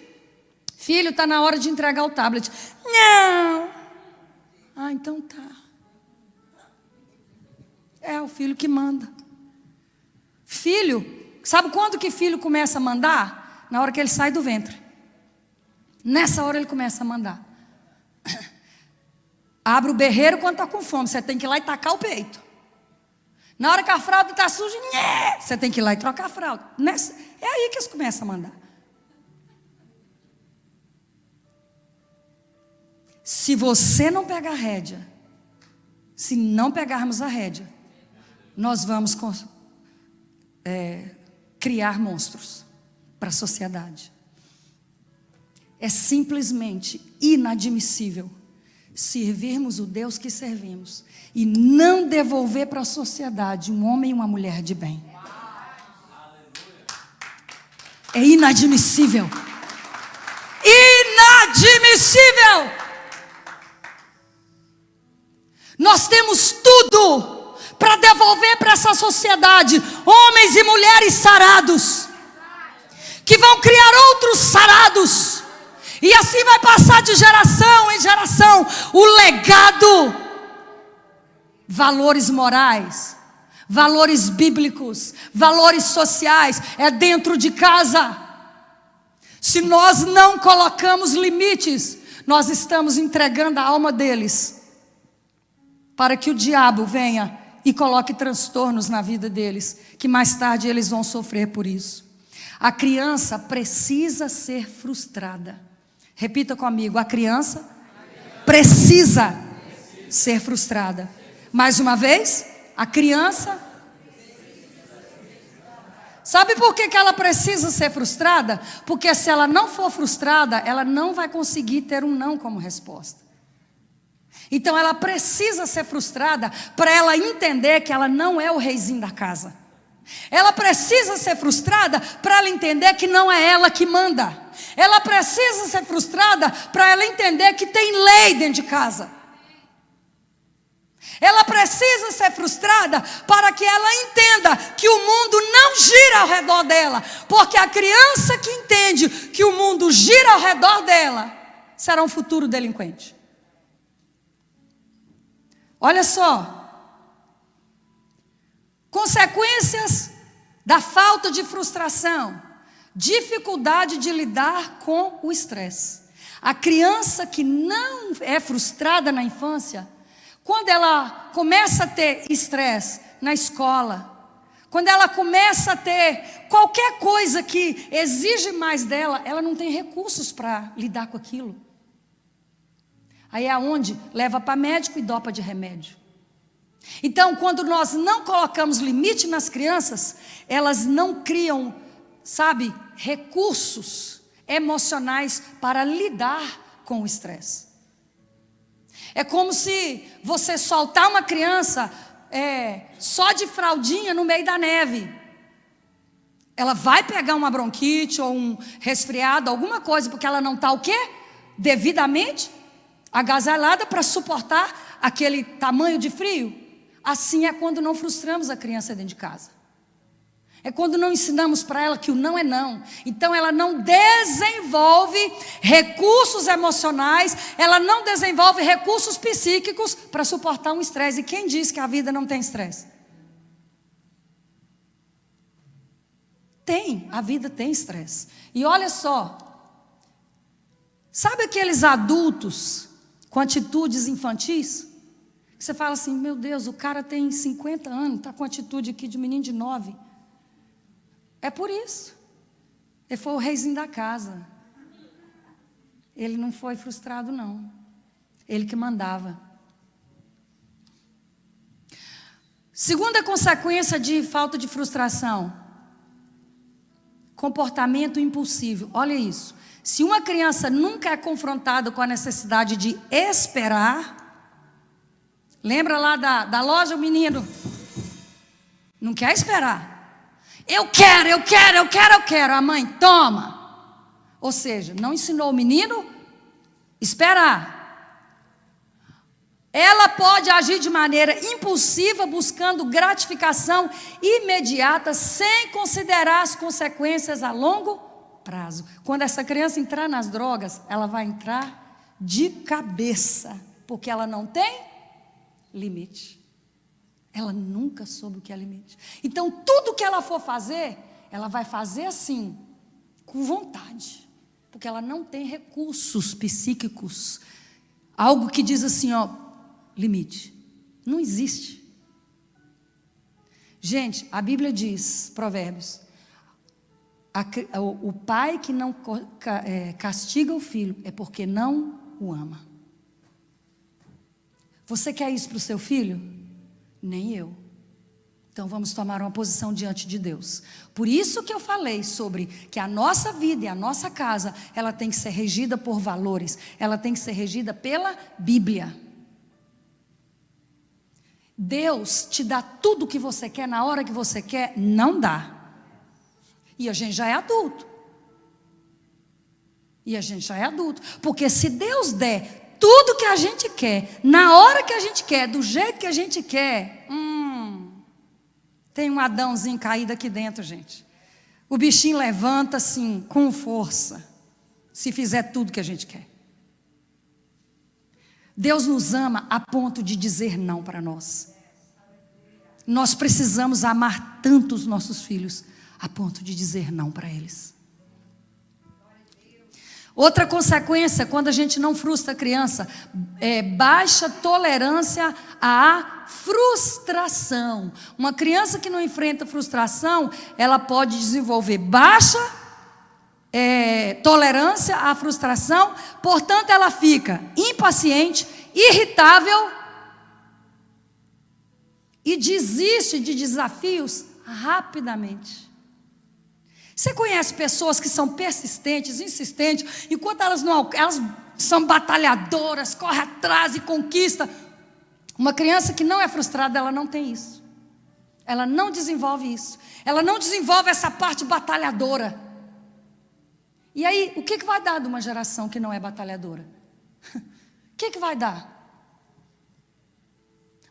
Filho, está na hora de entregar o tablet. Não. Ah, então tá. É o filho que manda. Filho, sabe quando que filho começa a mandar? Na hora que ele sai do ventre. Nessa hora ele começa a mandar. Abre o berreiro quando está com fome. Você tem que ir lá e tacar o peito. Na hora que a fralda está suja, você tem que ir lá e trocar a fralda. É aí que eles começam a mandar. Se você não pegar a rédea, se não pegarmos a rédea, nós vamos criar monstros para a sociedade. É simplesmente inadmissível servirmos o Deus que servimos e não devolver para a sociedade um homem e uma mulher de bem. É inadmissível. Inadmissível! Nós temos tudo para devolver para essa sociedade homens e mulheres sarados, que vão criar outros sarados, e assim vai passar de geração em geração o legado, valores morais, valores bíblicos, valores sociais, é dentro de casa. Se nós não colocamos limites, nós estamos entregando a alma deles para que o diabo venha e coloque transtornos na vida deles, que mais tarde eles vão sofrer por isso. A criança precisa ser frustrada. Repita comigo, a criança precisa ser frustrada. Mais uma vez, a criança. Sabe por que ela precisa ser frustrada? Porque se ela não for frustrada, ela não vai conseguir ter um não como resposta. Então ela precisa ser frustrada para ela entender que ela não é o reizinho da casa. Ela precisa ser frustrada para ela entender que não é ela que manda. Ela precisa ser frustrada para ela entender que tem lei dentro de casa. Ela precisa ser frustrada para que ela entenda que o mundo não gira ao redor dela. Porque a criança que entende que o mundo gira ao redor dela será um futuro delinquente. Olha só. Consequências da falta de frustração. Dificuldade de lidar com o estresse. A criança que não é frustrada na infância, quando ela começa a ter estresse na escola, quando ela começa a ter qualquer coisa que exige mais dela, ela não tem recursos para lidar com aquilo. Aí é onde leva para médico e dopa de remédio. Então, quando nós não colocamos limite nas crianças, elas não criam, recursos emocionais para lidar com o estresse. É como se você soltar uma criança só de fraldinha no meio da neve. Ela vai pegar uma bronquite ou um resfriado, alguma coisa, porque ela não está o quê? Devidamente agasalhada para suportar aquele tamanho de frio. Assim é quando não frustramos a criança dentro de casa. É quando não ensinamos para ela que o não é não. Então ela não desenvolve recursos emocionais, ela não desenvolve recursos psíquicos para suportar um estresse. E quem diz que a vida não tem estresse? Tem, a vida tem estresse. E olha só, sabe aqueles adultos com atitudes infantis? Você fala assim, meu Deus, o cara tem 50 anos, está com atitude aqui de menino de 9. É por isso. Ele foi o reizinho da casa. Ele não foi frustrado, não. Ele que mandava. Segunda consequência de falta de frustração: comportamento impulsivo. Olha isso. Se uma criança nunca é confrontada com a necessidade de esperar, lembra lá da loja, o menino não quer esperar. Eu quero. A mãe, toma. Ou seja, não ensinou o menino a esperar. Ela pode agir de maneira impulsiva, buscando gratificação imediata, sem considerar as consequências a longo prazo. Quando essa criança entrar nas drogas, ela vai entrar de cabeça, porque ela não tem limite. Ela nunca soube o que é limite. Então, tudo que ela for fazer, ela vai fazer assim, com vontade. Porque ela não tem recursos psíquicos. Algo que diz assim, limite. Não existe. Gente, a Bíblia diz, Provérbios, o pai que não castiga o filho é porque não o ama. Você quer isso para o seu filho? Nem eu. Então vamos tomar uma posição diante de Deus. Por isso que eu falei sobre que a nossa vida e a nossa casa, ela tem que ser regida por valores. Ela tem que ser regida pela Bíblia. Deus te dá tudo o que você quer na hora que você quer? Não dá. E a gente já é adulto. Porque se Deus der tudo que a gente quer, na hora que a gente quer, do jeito que a gente quer, tem um Adãozinho caído aqui dentro, gente. O bichinho levanta assim, com força, se fizer tudo que a gente quer. Deus nos ama a ponto de dizer não para nós. Nós precisamos amar tanto os nossos filhos, a ponto de dizer não para eles. Outra consequência, quando a gente não frustra a criança, é baixa tolerância à frustração. Uma criança que não enfrenta frustração, ela pode desenvolver baixa tolerância à frustração, portanto ela fica impaciente, irritável e desiste de desafios rapidamente. Você conhece pessoas que são persistentes, insistentes, enquanto elas são batalhadoras, corre atrás e conquista. Uma criança que não é frustrada, ela não tem isso. Ela não desenvolve isso. Ela não desenvolve essa parte batalhadora. E aí, o que vai dar de uma geração que não é batalhadora? O que vai dar?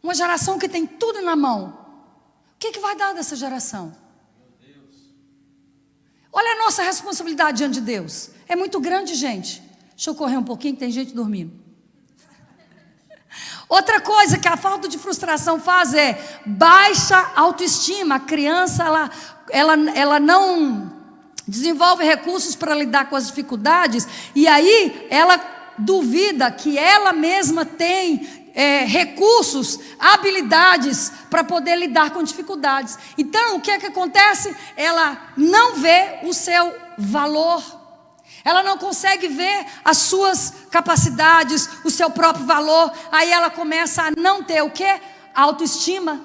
Uma geração que tem tudo na mão. O que vai dar dessa geração? Olha a nossa responsabilidade diante de Deus. É muito grande, gente. Deixa eu correr um pouquinho, que tem gente dormindo. Outra coisa que a falta de frustração faz é baixa autoestima. A criança, ela não desenvolve recursos para lidar com as dificuldades. E aí, ela duvida que ela mesma tem recursos, habilidades para poder lidar com dificuldades. Então, o que é que acontece? Ela não vê o seu valor. Ela não consegue ver as suas capacidades, o seu próprio valor. Aí ela começa a não ter o quê? Autoestima.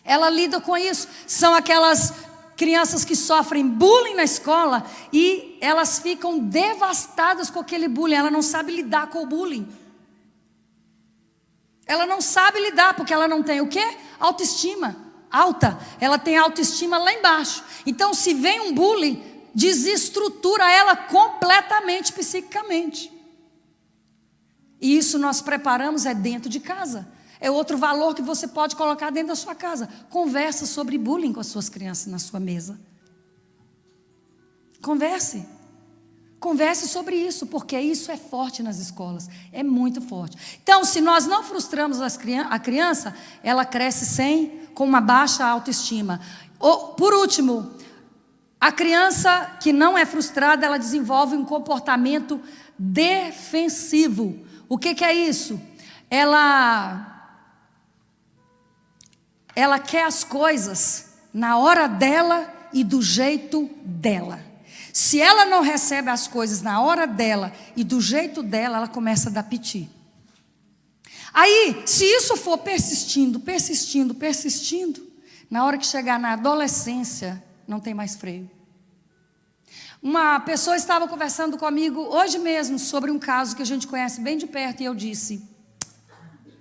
Ela lida com isso. São aquelas crianças que sofrem bullying na escola e elas ficam devastadas com aquele bullying. Ela não sabe lidar com o bullying. Ela não sabe lidar porque ela não tem o quê? Autoestima alta. Ela tem autoestima lá embaixo. Então, se vem um bullying, desestrutura ela completamente psiquicamente. E isso nós preparamos dentro de casa. É outro valor que você pode colocar dentro da sua casa. Conversa sobre bullying com as suas crianças na sua mesa. Converse. Converse sobre isso, porque isso é forte nas escolas. É muito forte. Então, se nós não frustramos a criança, ela cresce com uma baixa autoestima. Por último, a criança que não é frustrada, ela desenvolve um comportamento defensivo. O que é isso? Ela quer as coisas na hora dela e do jeito dela. Se ela não recebe as coisas na hora dela e do jeito dela, ela começa a dar piti. Aí, se isso for persistindo, na hora que chegar na adolescência, não tem mais freio. Uma pessoa estava conversando comigo hoje mesmo sobre um caso que a gente conhece bem de perto e eu disse: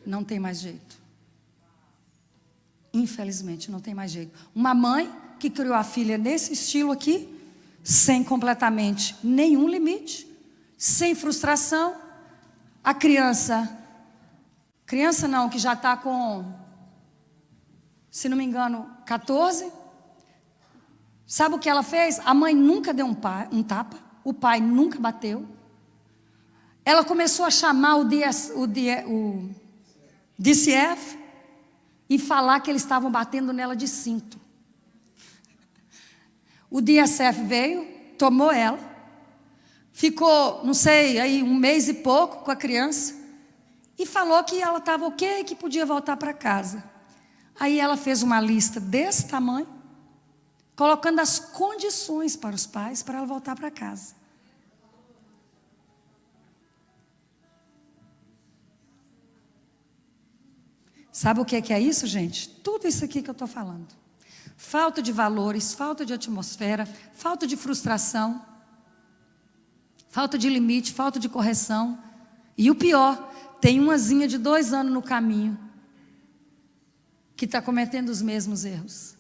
não tem mais jeito. Infelizmente, não tem mais jeito. Uma mãe que criou a filha nesse estilo aqui, sem completamente nenhum limite, sem frustração. A criança não, que já está com, se não me engano, 14. Sabe o que ela fez? A mãe nunca deu um tapa, o pai nunca bateu. Ela começou a chamar o DCF e falar que eles estavam batendo nela de cinto. O DSF veio, tomou ela, ficou, não sei, aí 1 mês e pouco com a criança e falou que ela estava ok, que podia voltar para casa. Aí ela fez uma lista desse tamanho, colocando as condições para os pais para ela voltar para casa. Sabe o que é isso, gente? Tudo isso aqui que eu estou falando. Falta de valores, falta de atmosfera, falta de frustração, falta de limite, falta de correção. E o pior, tem umazinha de 2 anos no caminho que está cometendo os mesmos erros.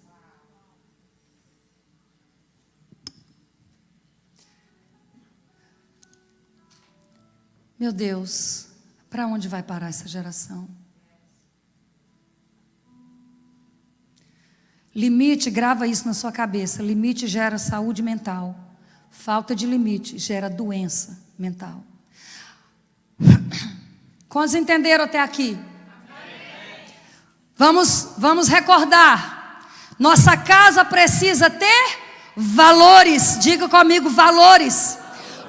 Meu Deus, para onde vai parar essa geração? Limite, grava isso na sua cabeça. Limite gera saúde mental. Falta de limite gera doença mental. Quantos entenderam até aqui? Vamos recordar. Nossa casa precisa ter valores. Diga comigo, valores.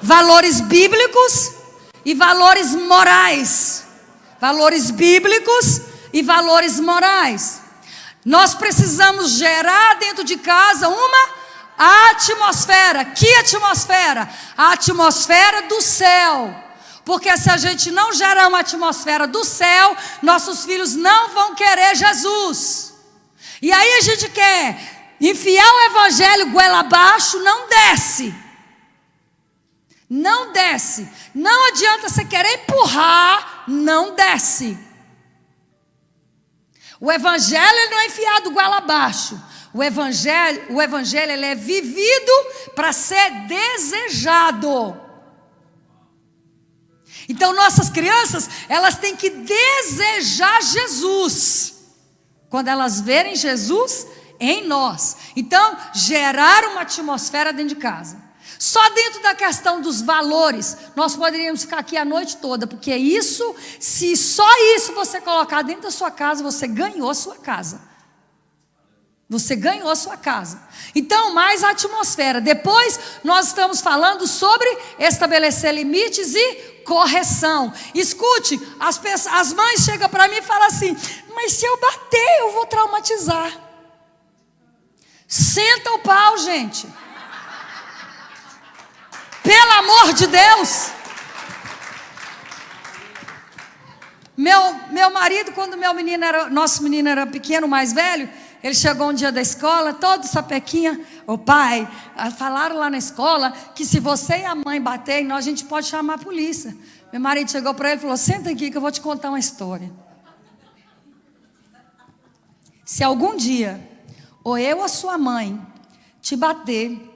Valores bíblicos e valores morais. Valores bíblicos e valores morais. Nós precisamos gerar dentro de casa uma atmosfera. Que atmosfera? A atmosfera do céu. Porque se a gente não gerar uma atmosfera do céu, nossos filhos não vão querer Jesus. E aí a gente quer enfiar o evangelho goela abaixo, não desce. Não desce. Não adianta você querer empurrar, não desce. O evangelho ele não é enfiado goela abaixo. O evangelho ele é vivido para ser desejado. Então nossas crianças, elas têm que desejar Jesus. Quando elas verem Jesus em nós. Então, gerar uma atmosfera dentro de casa. Só dentro da questão dos valores, nós poderíamos ficar aqui a noite toda, porque isso, se só isso você colocar dentro da sua casa, você ganhou a sua casa. Você ganhou a sua casa. Então, mais a atmosfera. Depois, nós estamos falando sobre estabelecer limites e correção. Escute, as mães chegam para mim e falam assim: mas se eu bater, eu vou traumatizar. Senta o pau, gente. Pelo amor de Deus. Meu marido, quando nosso menino era pequeno, mais velho, ele chegou um dia da escola, todo sapequinha. Ô pai, falaram lá na escola que se você e a mãe baterem, a gente pode chamar a polícia. Meu marido chegou para ele e falou: senta aqui que eu vou te contar uma história. Se algum dia, ou eu ou a sua mãe, te bater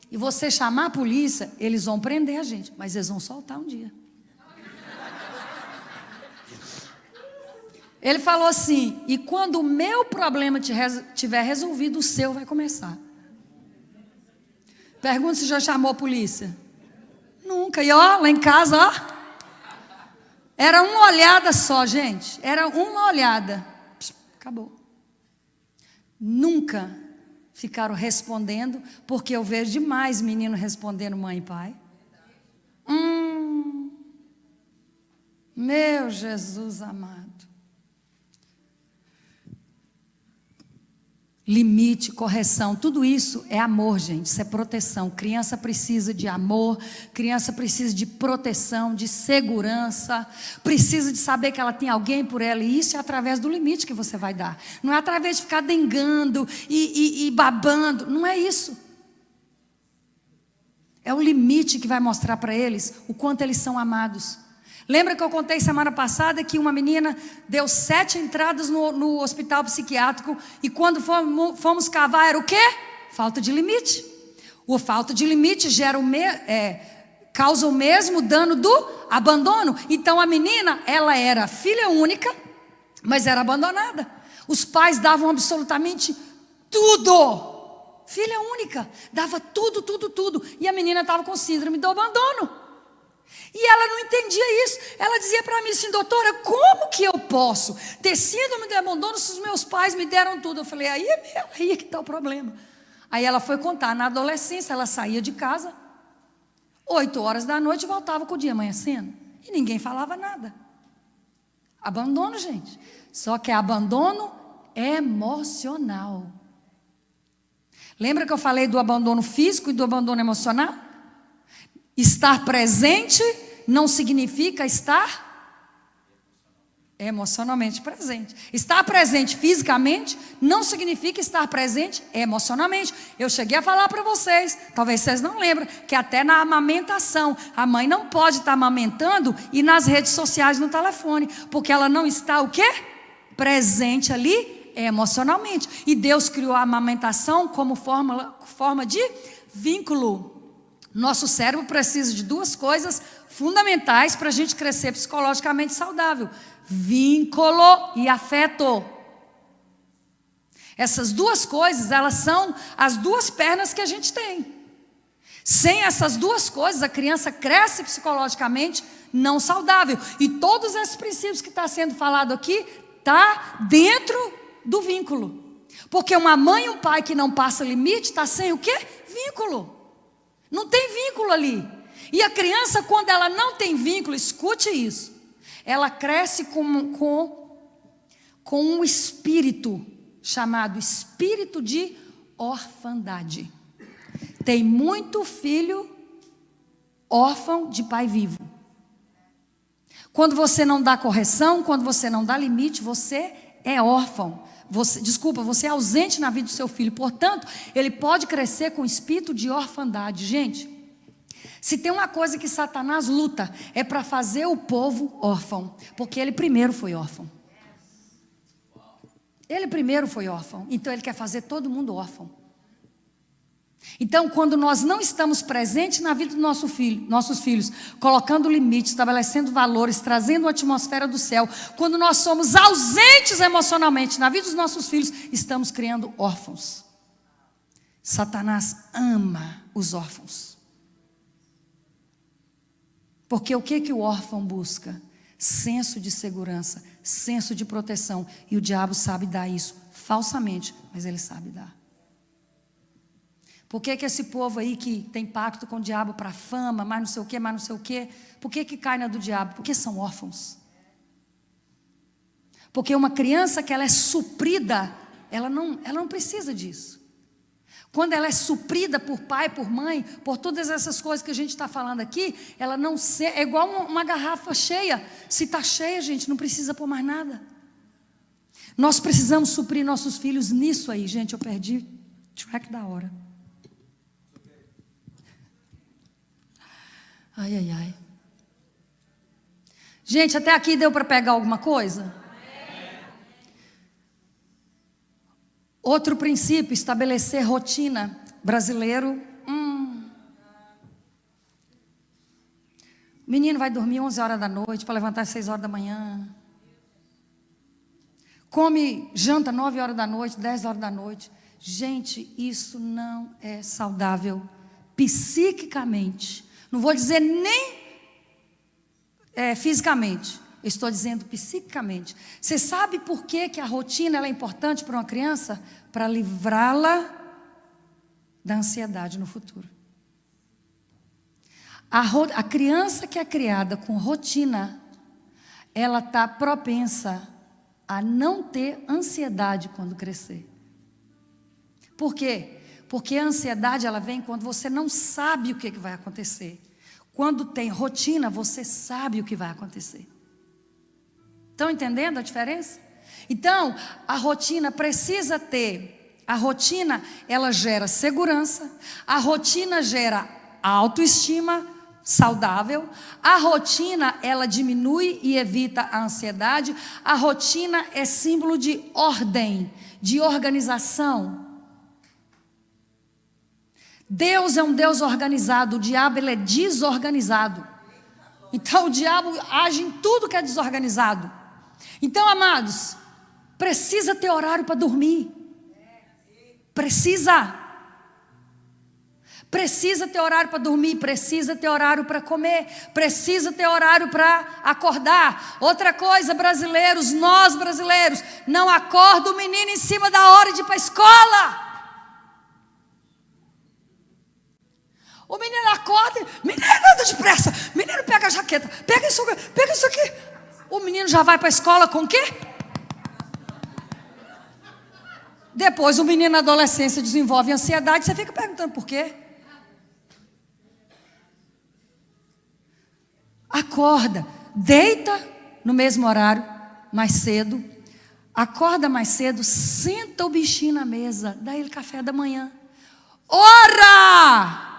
e você chamar a polícia, eles vão prender a gente, mas eles vão soltar um dia. Ele falou assim: e quando o meu problema tiver resolvido, o seu vai começar. Pergunta se já chamou a polícia. Nunca. E ó, lá em casa, ó, era uma olhada só, gente. Era uma olhada. Acabou. Nunca ficaram respondendo, porque eu vejo demais menino respondendo mãe e pai. Meu Jesus amado. Limite, correção, tudo isso é amor, gente, isso é proteção. Criança precisa de amor, criança precisa de proteção, de segurança, precisa de saber que ela tem alguém por ela, e isso é através do limite que você vai dar. Não é através de ficar dengando e babando, não é isso. É o limite que vai mostrar para eles o quanto eles são amados. Lembra que eu contei semana passada que uma menina deu 7 entradas no hospital psiquiátrico e quando fomos cavar era o quê? Falta de limite. O falta de limite causa o mesmo dano do abandono. Então a menina, ela era filha única, mas era abandonada. Os pais davam absolutamente tudo. Filha única, dava tudo. E a menina estava com síndrome do abandono. E ela não entendia isso. Ela dizia para mim assim: doutora, como que eu posso ter síndrome de abandono se os meus pais me deram tudo? Eu falei: aí é que está o problema. Aí ela foi contar, na adolescência ela saía de casa 8 horas da noite e voltava com o dia amanhecendo. E ninguém falava nada. Abandono, gente. Só que é abandono emocional. Lembra que eu falei do abandono físico e do abandono emocional? Estar presente não significa estar emocionalmente presente. Estar presente fisicamente não significa estar presente emocionalmente. Eu cheguei a falar para vocês, talvez vocês não lembrem, que até na amamentação, a mãe não pode estar amamentando e nas redes sociais no telefone, porque ela não está o quê? Presente ali emocionalmente. E Deus criou a amamentação como forma de vínculo. Nosso cérebro precisa de 2 coisas fundamentais para a gente crescer psicologicamente saudável: vínculo e afeto. Essas 2 coisas, elas são as 2 pernas que a gente tem. Sem essas 2 coisas, a criança cresce psicologicamente não saudável. E todos esses princípios que está sendo falado aqui, está dentro do vínculo. Porque uma mãe e um pai que não passa limite, está sem o quê? Vínculo. Não tem vínculo ali. E a criança, quando ela não tem vínculo, escute isso, ela cresce com um espírito chamado espírito de orfandade. Tem muito filho órfão de pai vivo. Quando você não dá correção, quando você não dá limite, você é órfão. Você é ausente na vida do seu filho. Portanto, ele pode crescer com espírito de orfandade. Gente, Se tem uma coisa que Satanás luta, é para fazer o povo órfão. Porque ele primeiro foi órfão. Ele primeiro foi órfão. Então ele quer fazer todo mundo órfão. Então, quando nós não estamos presentes na vida do nossos filhos, colocando limites, estabelecendo valores, trazendo uma atmosfera do céu, quando nós somos ausentes emocionalmente na vida dos nossos filhos, estamos criando órfãos. Satanás ama os órfãos. Porque o que o órfão busca? Senso de segurança, senso de proteção. E o diabo sabe dar isso falsamente, mas ele sabe dar. Por que esse povo aí que tem pacto com o diabo para fama, mais não sei o quê, mais não sei o quê, por que cai na do diabo? Porque são órfãos. Porque uma criança que ela é suprida, ela não precisa disso. Quando ela é suprida por pai, por mãe, por todas essas coisas que a gente está falando aqui, ela não é igual uma garrafa cheia. Se está cheia, gente, não precisa pôr mais nada. Nós precisamos suprir nossos filhos nisso aí. Gente, eu perdi track da hora. Ai, ai, ai. Gente, até aqui deu para pegar alguma coisa? Outro princípio, estabelecer rotina. Brasileiro, O menino vai dormir 11 horas da noite para levantar às 6 horas da manhã. Come, janta 9 horas da noite, 10 horas da noite. Gente, isso não é saudável psiquicamente. Não vou dizer nem fisicamente. Eu estou dizendo psiquicamente. Você sabe por que a rotina ela é importante para uma criança? Para livrá-la da ansiedade no futuro. A criança que é criada com rotina, ela está propensa a não ter ansiedade quando crescer. Por quê? Porque a ansiedade ela vem quando você não sabe o que vai acontecer. Quando tem rotina, você sabe o que vai acontecer. Estão entendendo a diferença? Então, a rotina precisa ter. A rotina, ela gera segurança. A rotina gera autoestima saudável. A rotina, ela diminui e evita a ansiedade. A rotina é símbolo de ordem, de organização. Deus é um Deus organizado, o diabo ele é desorganizado. Então o diabo age em tudo que é desorganizado. Então, amados, precisa ter horário para dormir. Precisa ter horário para dormir, precisa ter horário para comer, precisa ter horário para acordar. Outra coisa, brasileiros, nós brasileiros, não acorda o menino em cima da hora de ir para a escola. O menino acorda, menino anda depressa, menino pega a jaqueta, pega isso aqui. O menino já vai para a escola com o quê? Depois o menino na adolescência desenvolve ansiedade, você fica perguntando por quê? Acorda, deita no mesmo horário, mais cedo, acorda mais cedo, senta o bichinho na mesa, dá ele café da manhã, ora!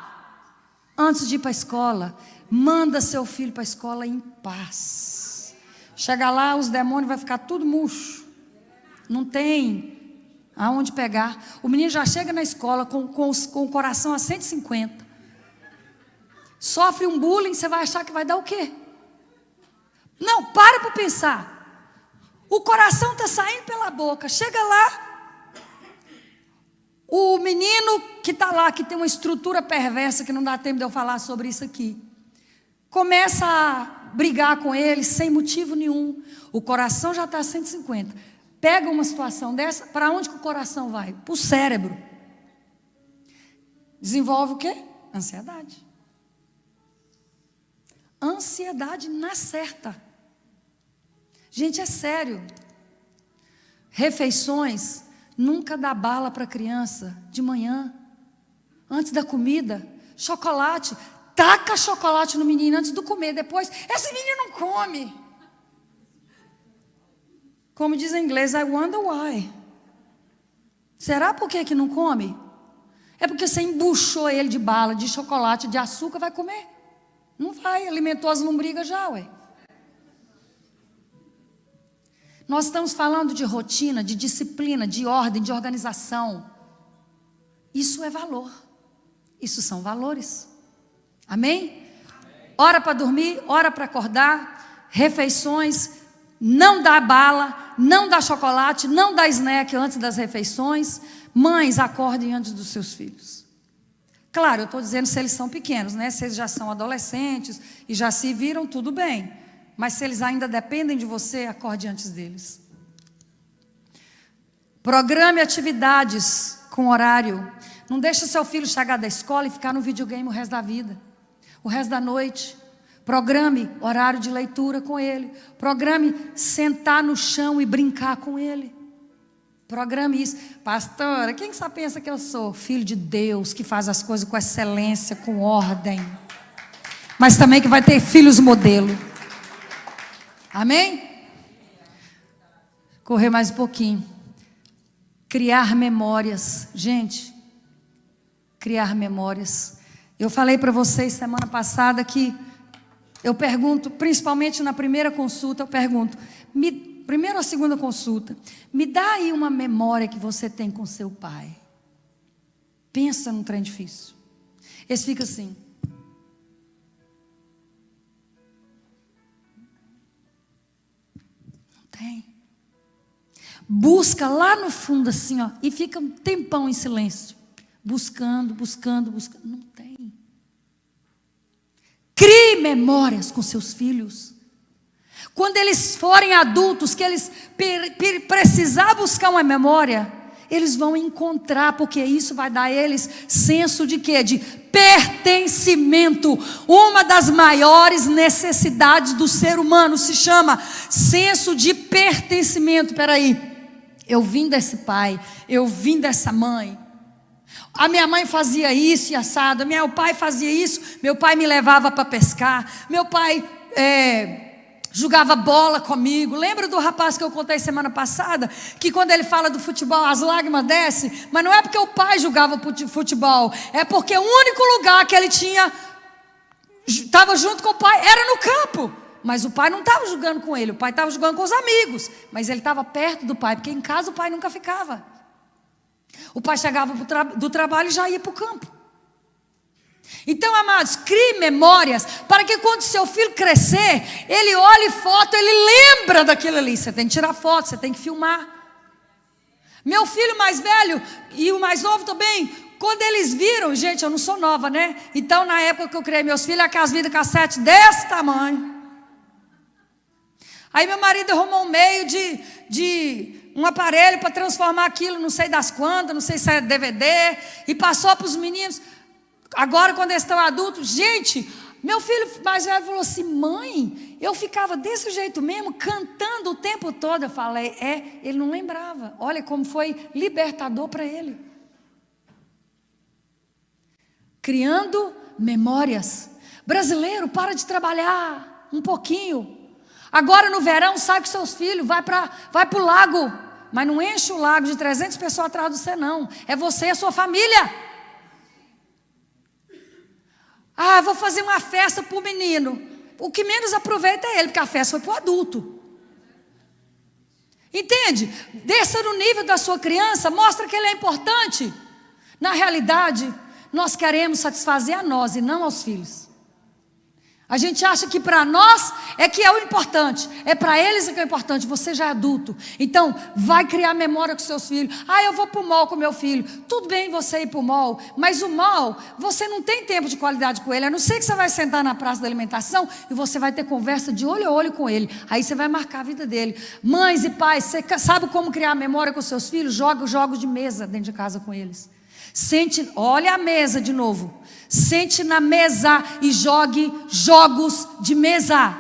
Antes de ir para a escola, manda seu filho para a escola em paz. Chega lá, os demônios vão ficar tudo murcho. Não tem aonde pegar. O menino já chega na escola com o coração a 150. Sofre um bullying, você vai achar que vai dar o quê? Não, para pensar. O coração está saindo pela boca. Chega lá. O menino que está lá, que tem uma estrutura perversa, que não dá tempo de eu falar sobre isso aqui, começa a brigar com ele sem motivo nenhum. O coração já está a 150. Pega uma situação dessa, para onde que o coração vai? Para o cérebro. Desenvolve o quê? Ansiedade. Ansiedade na certa. Gente, é sério. Refeições. Nunca dá bala para a criança de manhã, antes da comida, chocolate, taca chocolate no menino antes do comer, depois, esse menino não come. Como diz em inglês, I wonder why. Será por que não come? É porque você embuchou ele de bala, de chocolate, de açúcar, vai comer. Não vai, alimentou as lombrigas já, ué. Nós estamos falando de rotina, de disciplina, de ordem, de organização. Isso é valor. Isso são valores. Amém? Hora para dormir, hora para acordar, refeições, não dá bala, não dá chocolate, não dá snack antes das refeições. Mães, acordem antes dos seus filhos. Claro, eu estou dizendo se eles são pequenos, né? Se eles já são adolescentes e já se viram, tudo bem. Mas se eles ainda dependem de você, acorde antes deles. Programe atividades com horário. Não deixe seu filho chegar da escola e ficar no videogame o resto da vida. O resto da noite. Programe horário de leitura com ele. Programe sentar no chão e brincar com ele. Programe isso. Pastora, quem que você pensa que eu sou? Filho de Deus, que faz as coisas com excelência, com ordem. Mas também que vai ter filhos modelo. Amém? Correr mais um pouquinho. Criar memórias. Gente, criar memórias. Eu falei para vocês semana passada que eu pergunto, principalmente na primeira consulta, eu pergunto, primeira ou segunda consulta, me dá aí uma memória que você tem com seu pai. Pensa num trem difícil. Esse fica assim. Não tem. Busca lá no fundo assim, ó, e fica um tempão em silêncio. Buscando. Não tem. Crie memórias com seus filhos. Quando eles forem adultos, que eles precisar buscar uma memória, eles vão encontrar, porque isso vai dar a eles senso de quê? De pertencimento. Uma das maiores necessidades do ser humano se chama senso de pertencimento. Espera aí, eu vim desse pai, eu vim dessa mãe. A minha mãe fazia isso e assado, meu pai fazia isso, meu pai me levava para pescar, meu pai jogava bola comigo. Lembra do rapaz que eu contei semana passada, que quando ele fala do futebol as lágrimas descem? Mas não é porque o pai jogava futebol, é porque o único lugar que ele tinha, estava junto com o pai, era no campo. Mas o pai não estava jogando com ele, o pai estava jogando com os amigos, mas ele estava perto do pai, porque em casa o pai nunca ficava. O pai chegava do trabalho e já ia para o campo. Então, amados, crie memórias para que quando seu filho crescer, ele olhe foto, ele lembra daquilo ali. Você tem que tirar foto, você tem que filmar. Meu filho mais velho e o mais novo também, quando eles viram, gente, eu não sou nova, né? Então, na época que eu criei meus filhos, aquelas videocassete desse tamanho. Aí meu marido arrumou um meio de um aparelho para transformar aquilo, não sei das quantas, não sei se é DVD, e passou para os meninos. Agora, quando eles estão adultos, gente, meu filho mais velho falou assim: mãe, eu ficava desse jeito mesmo, cantando o tempo todo. Eu falei, ele não lembrava. Olha como foi libertador para ele. Criando memórias. Brasileiro, para de trabalhar um pouquinho. Agora no verão, sai com seus filhos, vai para o lago. Mas não enche o lago de 300 pessoas atrás de você, não. É você e a sua família. Ah, vou fazer uma festa para o menino. O que menos aproveita é ele, porque a festa foi para o adulto. Entende? Desça no nível da sua criança, mostra que ele é importante. Na realidade, nós queremos satisfazer a nós e não aos filhos. A gente acha que para nós é que é o importante, é para eles que é o importante. Você já é adulto, então vai criar memória com seus filhos. Ah, eu vou para o mall com meu filho. Tudo bem você ir para o mall, mas o mall, você não tem tempo de qualidade com ele, a não ser que você vai sentar na praça da alimentação e você vai ter conversa de olho a olho com ele. Aí você vai marcar a vida dele. Mães e pais, você sabe como criar memória com seus filhos? Joga jogos de mesa dentro de casa com eles. Sente, olha a mesa de novo. Sente na mesa e jogue jogos de mesa.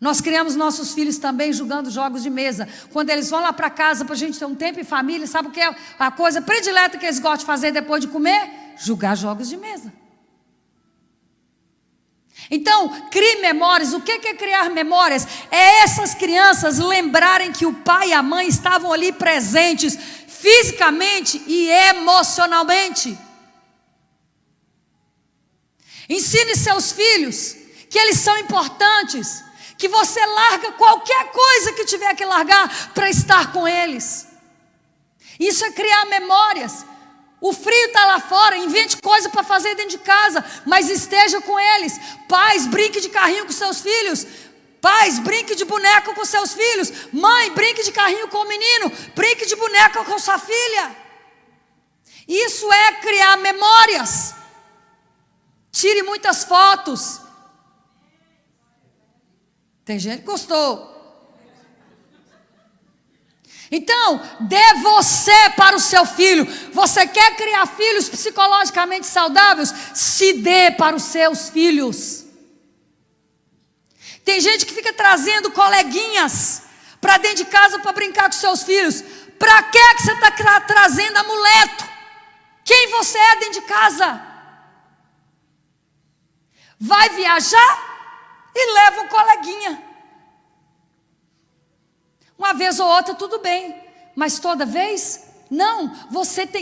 Nós criamos nossos filhos também jogando jogos de mesa. Quando eles vão lá para casa para a gente ter um tempo em família, sabe o que é a coisa predileta que eles gostam de fazer depois de comer? Jogar jogos de mesa. Então, crie memórias. O que é criar memórias? É essas crianças lembrarem que o pai e a mãe estavam ali presentes, fisicamente e emocionalmente. Ensine seus filhos que eles são importantes, que você larga qualquer coisa que tiver que largar para estar com eles. Isso é criar memórias. O frio está lá fora, invente coisa para fazer dentro de casa, mas esteja com eles. Pais, brinque de carrinho com seus filhos. Pais, brinque de boneca com seus filhos. Mãe, brinque de carrinho com o menino. Brinque de boneca com sua filha. Isso é criar memórias. Tire muitas fotos. Tem gente que gostou. Então, dê você para o seu filho. Você quer criar filhos psicologicamente saudáveis? Se dê para os seus filhos. Tem gente que fica trazendo coleguinhas para dentro de casa para brincar com seus filhos. Para que você está trazendo amuleto? Quem você é dentro de casa? Vai viajar e leva um coleguinha. Uma vez ou outra tudo bem, mas toda vez não.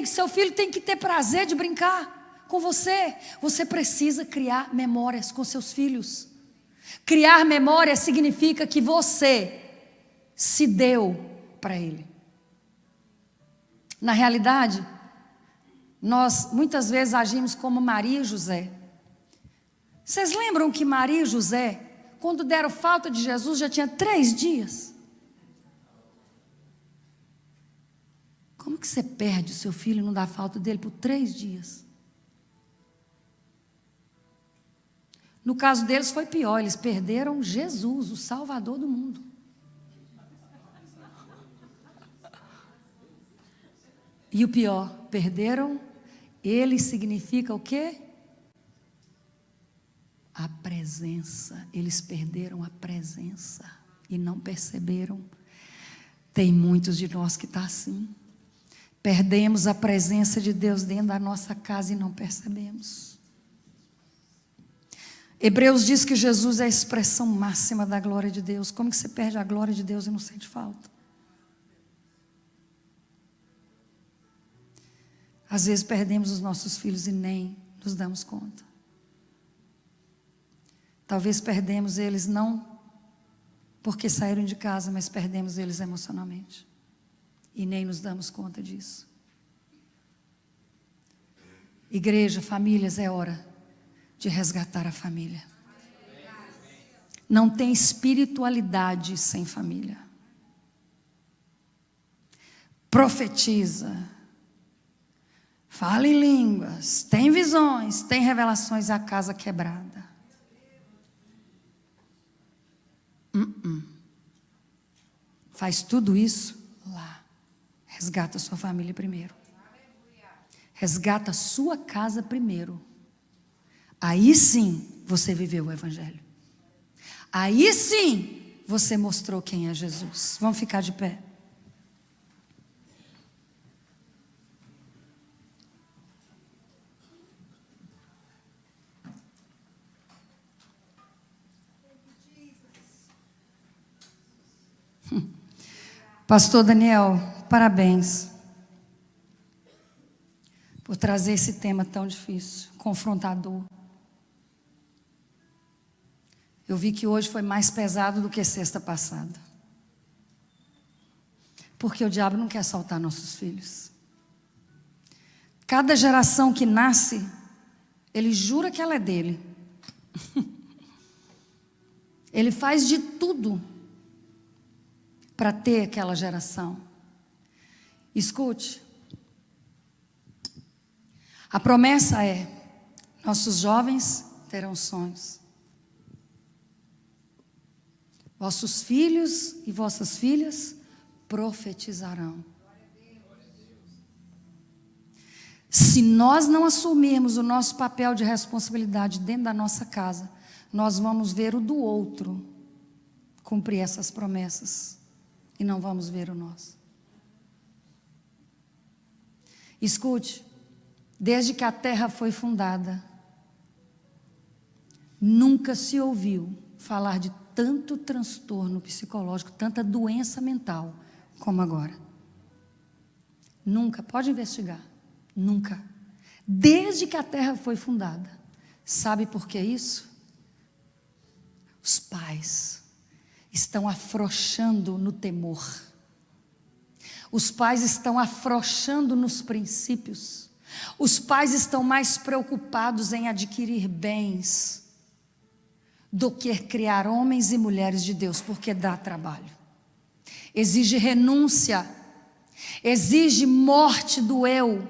Seu filho tem que ter prazer de brincar com você. Você precisa criar memórias com seus filhos. Criar memórias significa que você se deu para ele. Na realidade, nós muitas vezes agimos como Maria e José. Vocês lembram que Maria e José, quando deram falta de Jesus, já tinha 3 dias? Como que você perde o seu filho e não dá falta dele por 3 dias? No caso deles foi pior, eles perderam Jesus, o Salvador do mundo. E o pior, perderam, ele significa o quê? A presença. Eles perderam a presença e não perceberam. Tem muitos de nós que estão assim. Perdemos a presença de Deus dentro da nossa casa e não percebemos. Hebreus diz que Jesus é a expressão máxima da glória de Deus. Como que você perde a glória de Deus e não sente falta? Às vezes perdemos os nossos filhos e nem nos damos conta. Talvez perdemos eles não porque saíram de casa, mas perdemos eles emocionalmente. E nem nos damos conta disso. Igreja, famílias, é hora de resgatar a família. Não tem espiritualidade sem família. Profetiza. Fala em línguas. Tem visões, tem revelações, a casa quebrada. Faz tudo isso lá. Resgata a sua família primeiro. Resgata a sua casa primeiro. Aí sim você viveu o Evangelho. Aí sim você mostrou quem é Jesus. Vamos ficar de pé. Pastor Daniel, parabéns por trazer esse tema tão difícil, confrontador. Eu vi que hoje foi mais pesado do que sexta passada. Porque o diabo não quer soltar nossos filhos. Cada geração que nasce, ele jura que ela é dele. Ele faz de tudo para ter aquela geração. Escute. A promessa é: nossos jovens terão sonhos. Vossos filhos e vossas filhas profetizarão. Se nós não assumirmos o nosso papel de responsabilidade dentro da nossa casa, nós vamos ver o do outro cumprir essas promessas e não vamos ver o nosso. Escute, desde que a terra foi fundada, nunca se ouviu falar de tanto transtorno psicológico, tanta doença mental como agora. Nunca, pode investigar, nunca. Desde que a terra foi fundada, Sabe por que isso? Os pais estão afrouxando no temor. Os pais estão afrouxando nos princípios. Os pais estão mais preocupados em adquirir bens do que criar homens e mulheres de Deus, porque dá trabalho. Exige renúncia, exige morte do eu.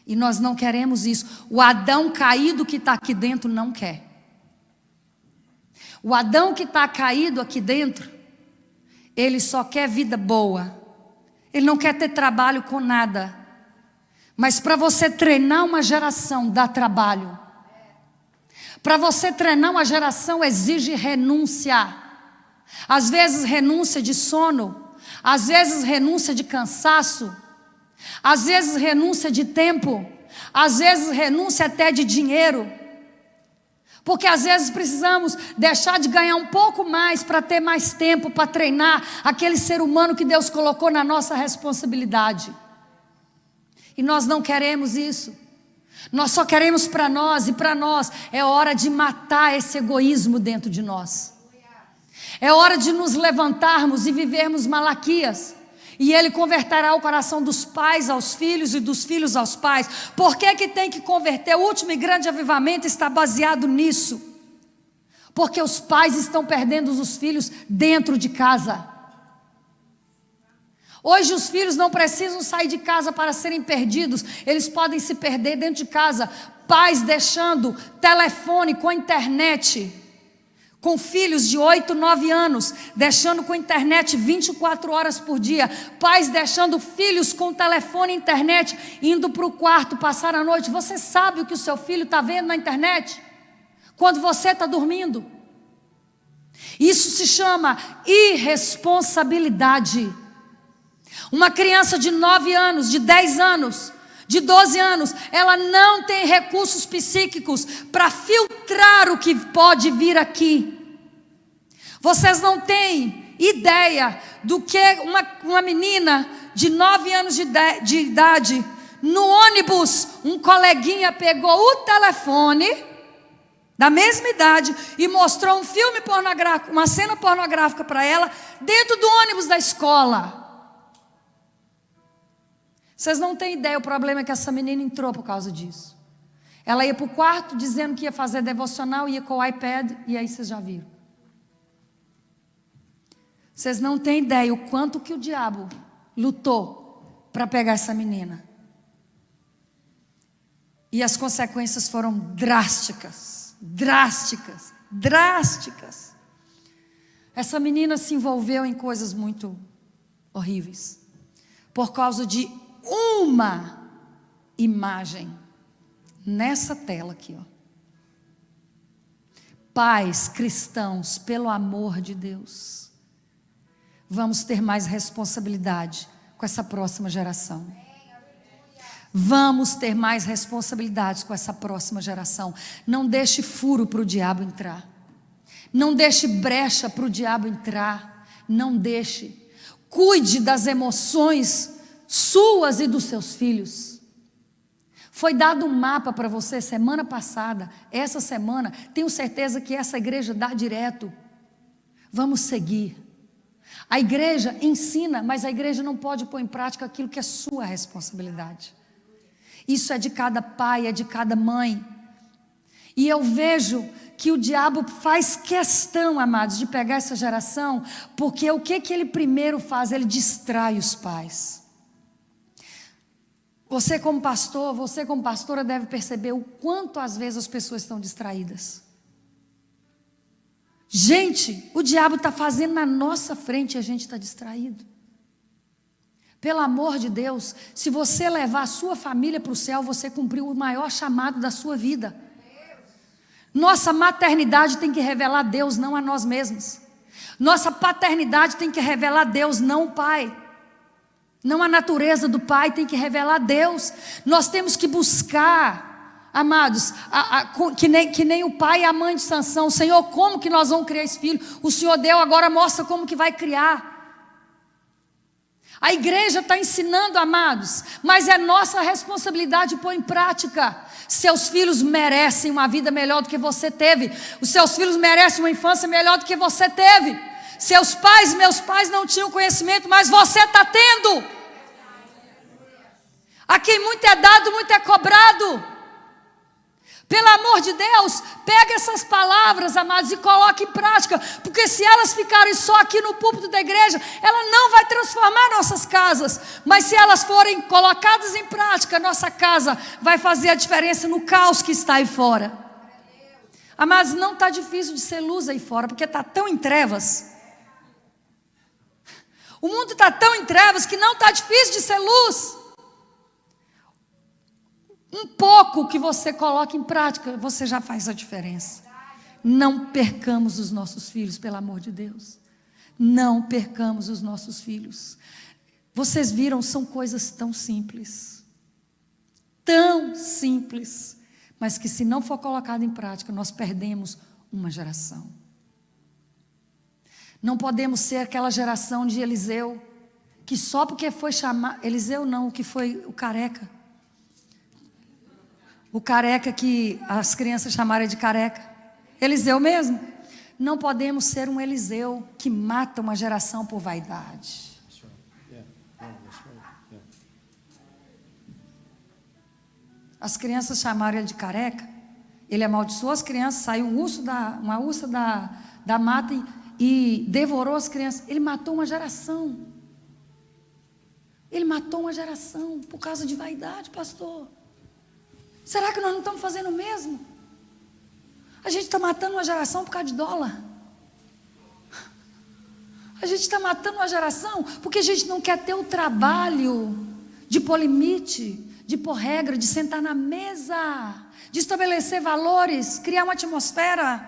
E nós não queremos isso. O Adão caído que está aqui dentro não quer. O Adão que está caído aqui dentro, ele só quer vida boa. Ele não quer ter trabalho com nada. Mas para você treinar uma geração dá trabalho. Para você treinar uma geração exige renúncia. Às vezes renúncia de sono, às vezes renúncia de cansaço, às vezes renúncia de tempo, às vezes renúncia até de dinheiro. Porque às vezes precisamos deixar de ganhar um pouco mais para ter mais tempo para treinar aquele ser humano que Deus colocou na nossa responsabilidade. E nós não queremos isso. Nós só queremos para nós, e para nós é hora de matar esse egoísmo dentro de nós. É hora de nos levantarmos e vivermos Malaquias. E ele converterá o coração dos pais aos filhos e dos filhos aos pais. Por que que tem que converter? O último e grande avivamento está baseado nisso. Porque os pais estão perdendo os filhos dentro de casa. Hoje os filhos não precisam sair de casa para serem perdidos. Eles podem se perder dentro de casa. Pais deixando telefone com internet. Com filhos de 8, 9 anos, deixando com internet 24 horas por dia. Pais deixando filhos com telefone e internet, indo para o quarto, passar a noite. Você sabe o que o seu filho está vendo na internet? Quando você está dormindo. Isso se chama irresponsabilidade. Uma criança de 9 anos, de 10 anos, de 12 anos, ela não tem recursos psíquicos para filtrar o que pode vir aqui. Vocês não têm ideia do que uma menina de 9 anos de idade, no ônibus, um coleguinha pegou o telefone, da mesma idade, e mostrou um filme pornográfico, uma cena pornográfica para ela, dentro do ônibus da escola. Vocês não têm ideia, o problema é que essa menina entrou por causa disso. Ela ia para o quarto dizendo que ia fazer devocional, ia com o iPad, e aí vocês já viram. Vocês não têm ideia o quanto que o diabo lutou para pegar essa menina. E as consequências foram drásticas, drásticas, drásticas. Essa menina se envolveu em coisas muito horríveis, por causa de uma imagem nessa tela aqui, ó. Pais cristãos, pelo amor de Deus, vamos ter mais responsabilidade com essa próxima geração. Vamos ter mais responsabilidades com essa próxima geração. Não deixe furo para o diabo entrar. Não deixe brecha para o diabo entrar. Não deixe. Cuide das emoções suas e dos seus filhos. Foi dado um mapa para você semana passada. Essa semana, tenho certeza que essa igreja dá direto. Vamos seguir. A igreja ensina, mas a igreja não pode pôr em prática aquilo que é sua responsabilidade. Isso é de cada pai, é de cada mãe. E eu vejo que o diabo faz questão, amados, de pegar essa geração, porque o que ele primeiro faz? Ele distrai os pais. Você como pastor, você como pastora deve perceber o quanto às vezes as pessoas estão distraídas. Gente, o diabo está fazendo na nossa frente e a gente está distraído. Pelo amor de Deus, se você levar a sua família para o céu, você cumpriu o maior chamado da sua vida. Nossa maternidade tem que revelar Deus, não a nós mesmos. Nossa paternidade tem que revelar Deus, não o pai. Não a natureza do pai tem que revelar Deus. Nós temos que buscar, amados, que nem o pai e a mãe de Sansão. Senhor, como que nós vamos criar esse filho? O Senhor deu, agora mostra como que vai criar. A igreja está ensinando, amados, mas é nossa responsabilidade pôr em prática. Seus filhos merecem uma vida melhor do que você teve. Os seus filhos merecem uma infância melhor do que você teve. Seus pais, meus pais não tinham conhecimento, mas você está tendo. A quem muito é dado, muito é cobrado. Pelo amor de Deus, pega essas palavras, amados, e coloque em prática, porque se elas ficarem só aqui no púlpito da igreja, ela não vai transformar nossas casas, mas se elas forem colocadas em prática, nossa casa vai fazer a diferença no caos que está aí fora. Amados, não está difícil de ser luz aí fora, porque está tão em trevas. O mundo está tão em trevas que não está difícil de ser luz. Um pouco que você coloca em prática, você já faz a diferença. Não percamos os nossos filhos, pelo amor de Deus. Não percamos os nossos filhos. Vocês viram, são coisas tão simples. Tão simples. Mas que se não for colocado em prática, nós perdemos uma geração. Não podemos ser aquela geração de Eliseu, que só porque foi chamar... Eliseu não, o que foi o careca. O careca que as crianças chamaram de careca. Eliseu mesmo. Não podemos ser um Eliseu que mata uma geração por vaidade. As crianças chamaram ele de careca. Ele amaldiçoou as crianças, saiu uma ursa da mata e devorou as crianças. Ele matou uma geração. Ele matou uma geração por causa de vaidade, pastor. Será que nós não estamos fazendo o mesmo? A gente está matando uma geração por causa de dólar. A gente está matando uma geração porque a gente não quer ter o trabalho de pôr limite, de pôr regra, de sentar na mesa, de estabelecer valores, criar uma atmosfera,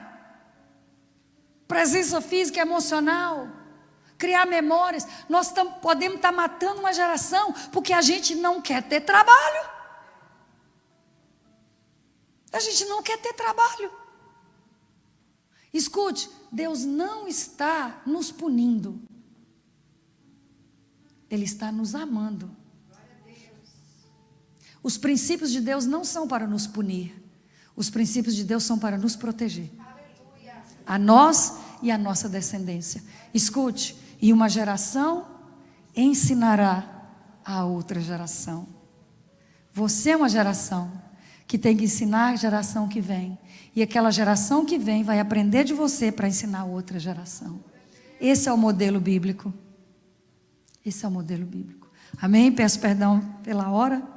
presença física e emocional, criar memórias. Nós podemos estar matando uma geração porque a gente não quer ter trabalho. A gente não quer ter trabalho. Escute, Deus não está nos punindo. Ele está nos amando. Os princípios de Deus não são para nos punir. Os princípios de Deus são para nos proteger. A nós e a nossa descendência. Escute, e uma geração ensinará a outra geração. Você é uma geração que tem que ensinar a geração que vem. E aquela geração que vem vai aprender de você para ensinar a outra geração. Esse é o modelo bíblico. Esse é o modelo bíblico. Amém? Peço perdão pela hora,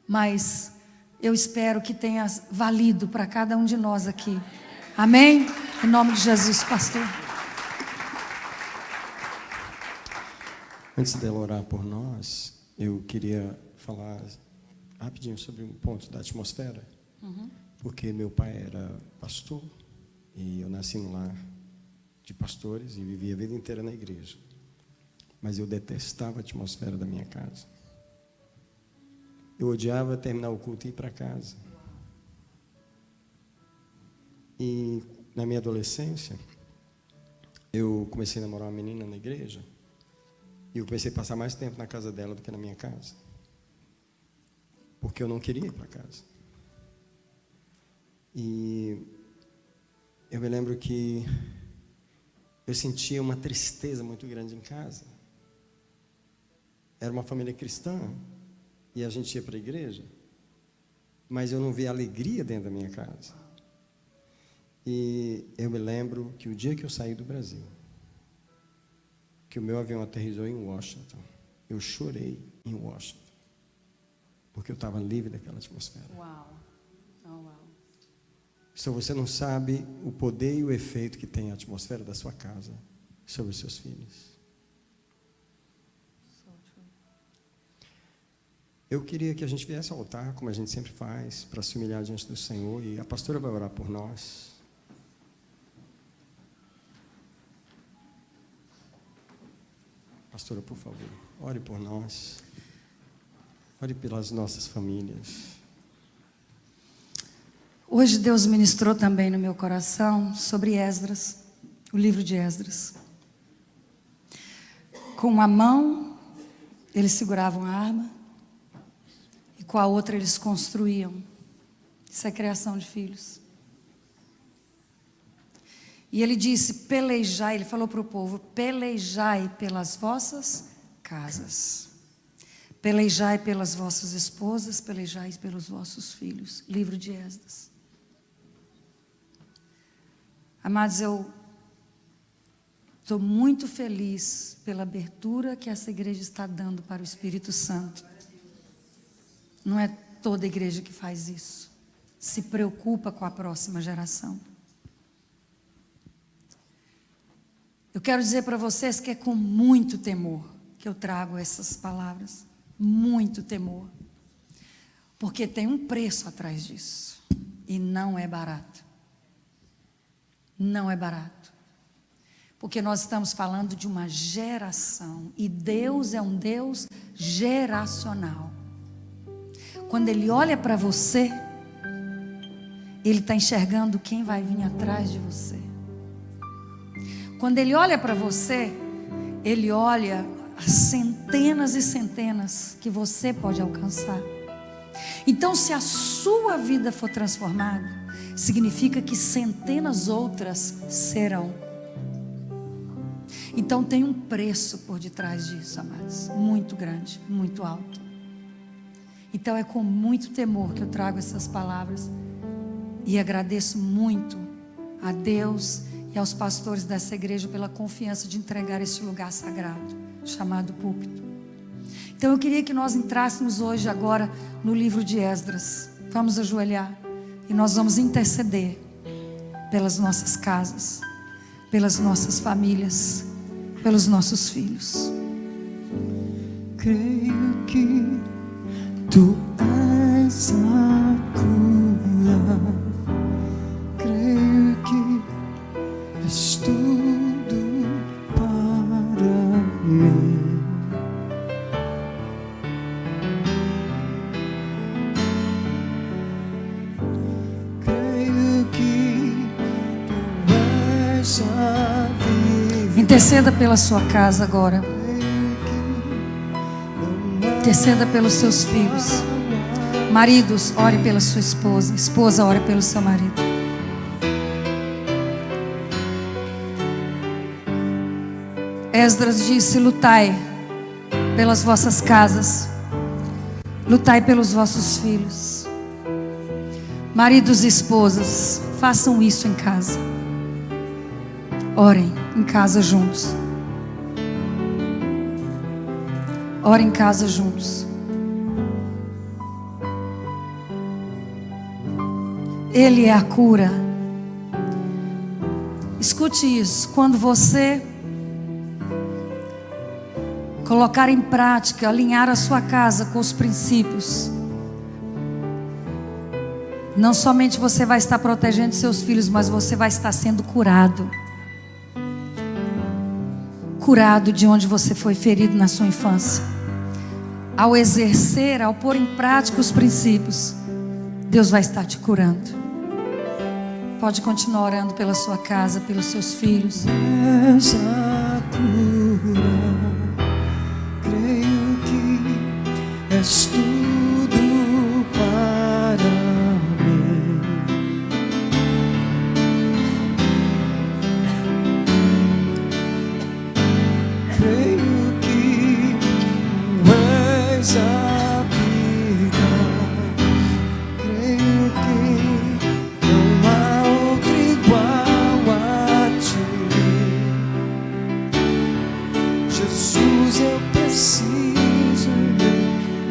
mas eu espero que tenha valido para cada um de nós aqui. Amém? Em nome de Jesus, pastor. Antes dela orar por nós, eu queria falar rapidinho sobre um ponto da atmosfera, porque meu pai era pastor e eu nasci num lar de pastores e vivi a vida inteira na igreja, mas eu detestava a atmosfera da minha casa. Eu odiava terminar o culto e ir para casa. E na minha adolescência eu comecei a namorar uma menina na igreja e eu comecei a passar mais tempo na casa dela do que na minha casa, porque eu não queria ir para casa. E eu me lembro que eu sentia uma tristeza muito grande em casa. Era uma família cristã e a gente ia para a igreja, mas eu não via alegria dentro da minha casa. E eu me lembro que o dia que eu saí do Brasil, que o meu avião aterrissou em Washington, eu chorei em Washington, porque eu estava livre daquela atmosfera. Uau. Oh, uau. Se você não sabe o poder e o efeito que tem a atmosfera da sua casa sobre os seus filhos. Eu queria que a gente viesse ao altar, como a gente sempre faz, para se humilhar diante do Senhor, e a pastora vai orar por nós. Pastora, por favor, ore por nós. Ore pelas nossas famílias. Hoje Deus ministrou também no meu coração sobre Esdras, o livro de Esdras. Com uma mão Eles seguravam a arma e com a outra eles construíam. Isso é criação de filhos. E ele disse: pelejai, ele falou para o povo: pelejai pelas vossas casas, pelejai pelas vossas esposas, pelejai pelos vossos filhos. Livro de Esdras. Amados, eu estou muito feliz pela abertura que essa igreja está dando para o Espírito Santo. Não é toda igreja que faz isso. Se preocupa com a próxima geração. Eu quero dizer para vocês que é com muito temor que eu trago essas palavras. Muito temor. Porque tem um preço atrás disso. E não é barato. Não é barato. Porque nós estamos falando de uma geração. E Deus é um Deus geracional. Quando Ele olha para você, Ele está enxergando quem vai vir atrás de você. Quando Ele olha para você, Ele olha as centenas e centenas que você pode alcançar. Então, se a sua vida for transformada, significa que centenas outras serão. Então tem um preço por detrás disso, amados, muito grande, muito alto. Então é com muito temor que eu trago essas palavras e agradeço muito a Deus e aos pastores dessa igreja pela confiança de entregar esse lugar sagrado chamado púlpito. Então eu queria que nós entrássemos hoje agora no livro de Esdras. Vamos ajoelhar e nós vamos interceder pelas nossas casas, pelas nossas famílias, pelos nossos filhos. Creio que Tu és a cura. Creio que és tudo para mim. Creio que Tu és a vida. Interceda pela sua casa agora. Interceda pelos seus filhos. Maridos, ore pela sua esposa. Esposa, ore pelo seu marido. Esdras disse: lutai pelas vossas casas, lutai pelos vossos filhos. Maridos e esposas, façam isso em casa. Orem em casa juntos. Orem em casa juntos. Ele é a cura. Escute isso. Quando você colocar em prática, alinhar a sua casa com os princípios, não somente você vai estar protegendo seus filhos, mas você vai estar sendo curado. Curado de onde você foi ferido na sua infância. Ao exercer, ao pôr em prática os princípios, Deus vai estar te curando. Pode continuar orando pela sua casa, pelos seus filhos. És a cura. Creio que és tudo para mim. Creio que Tu és a vida. Creio que não há outro igual a Ti. Jesus, eu preciso de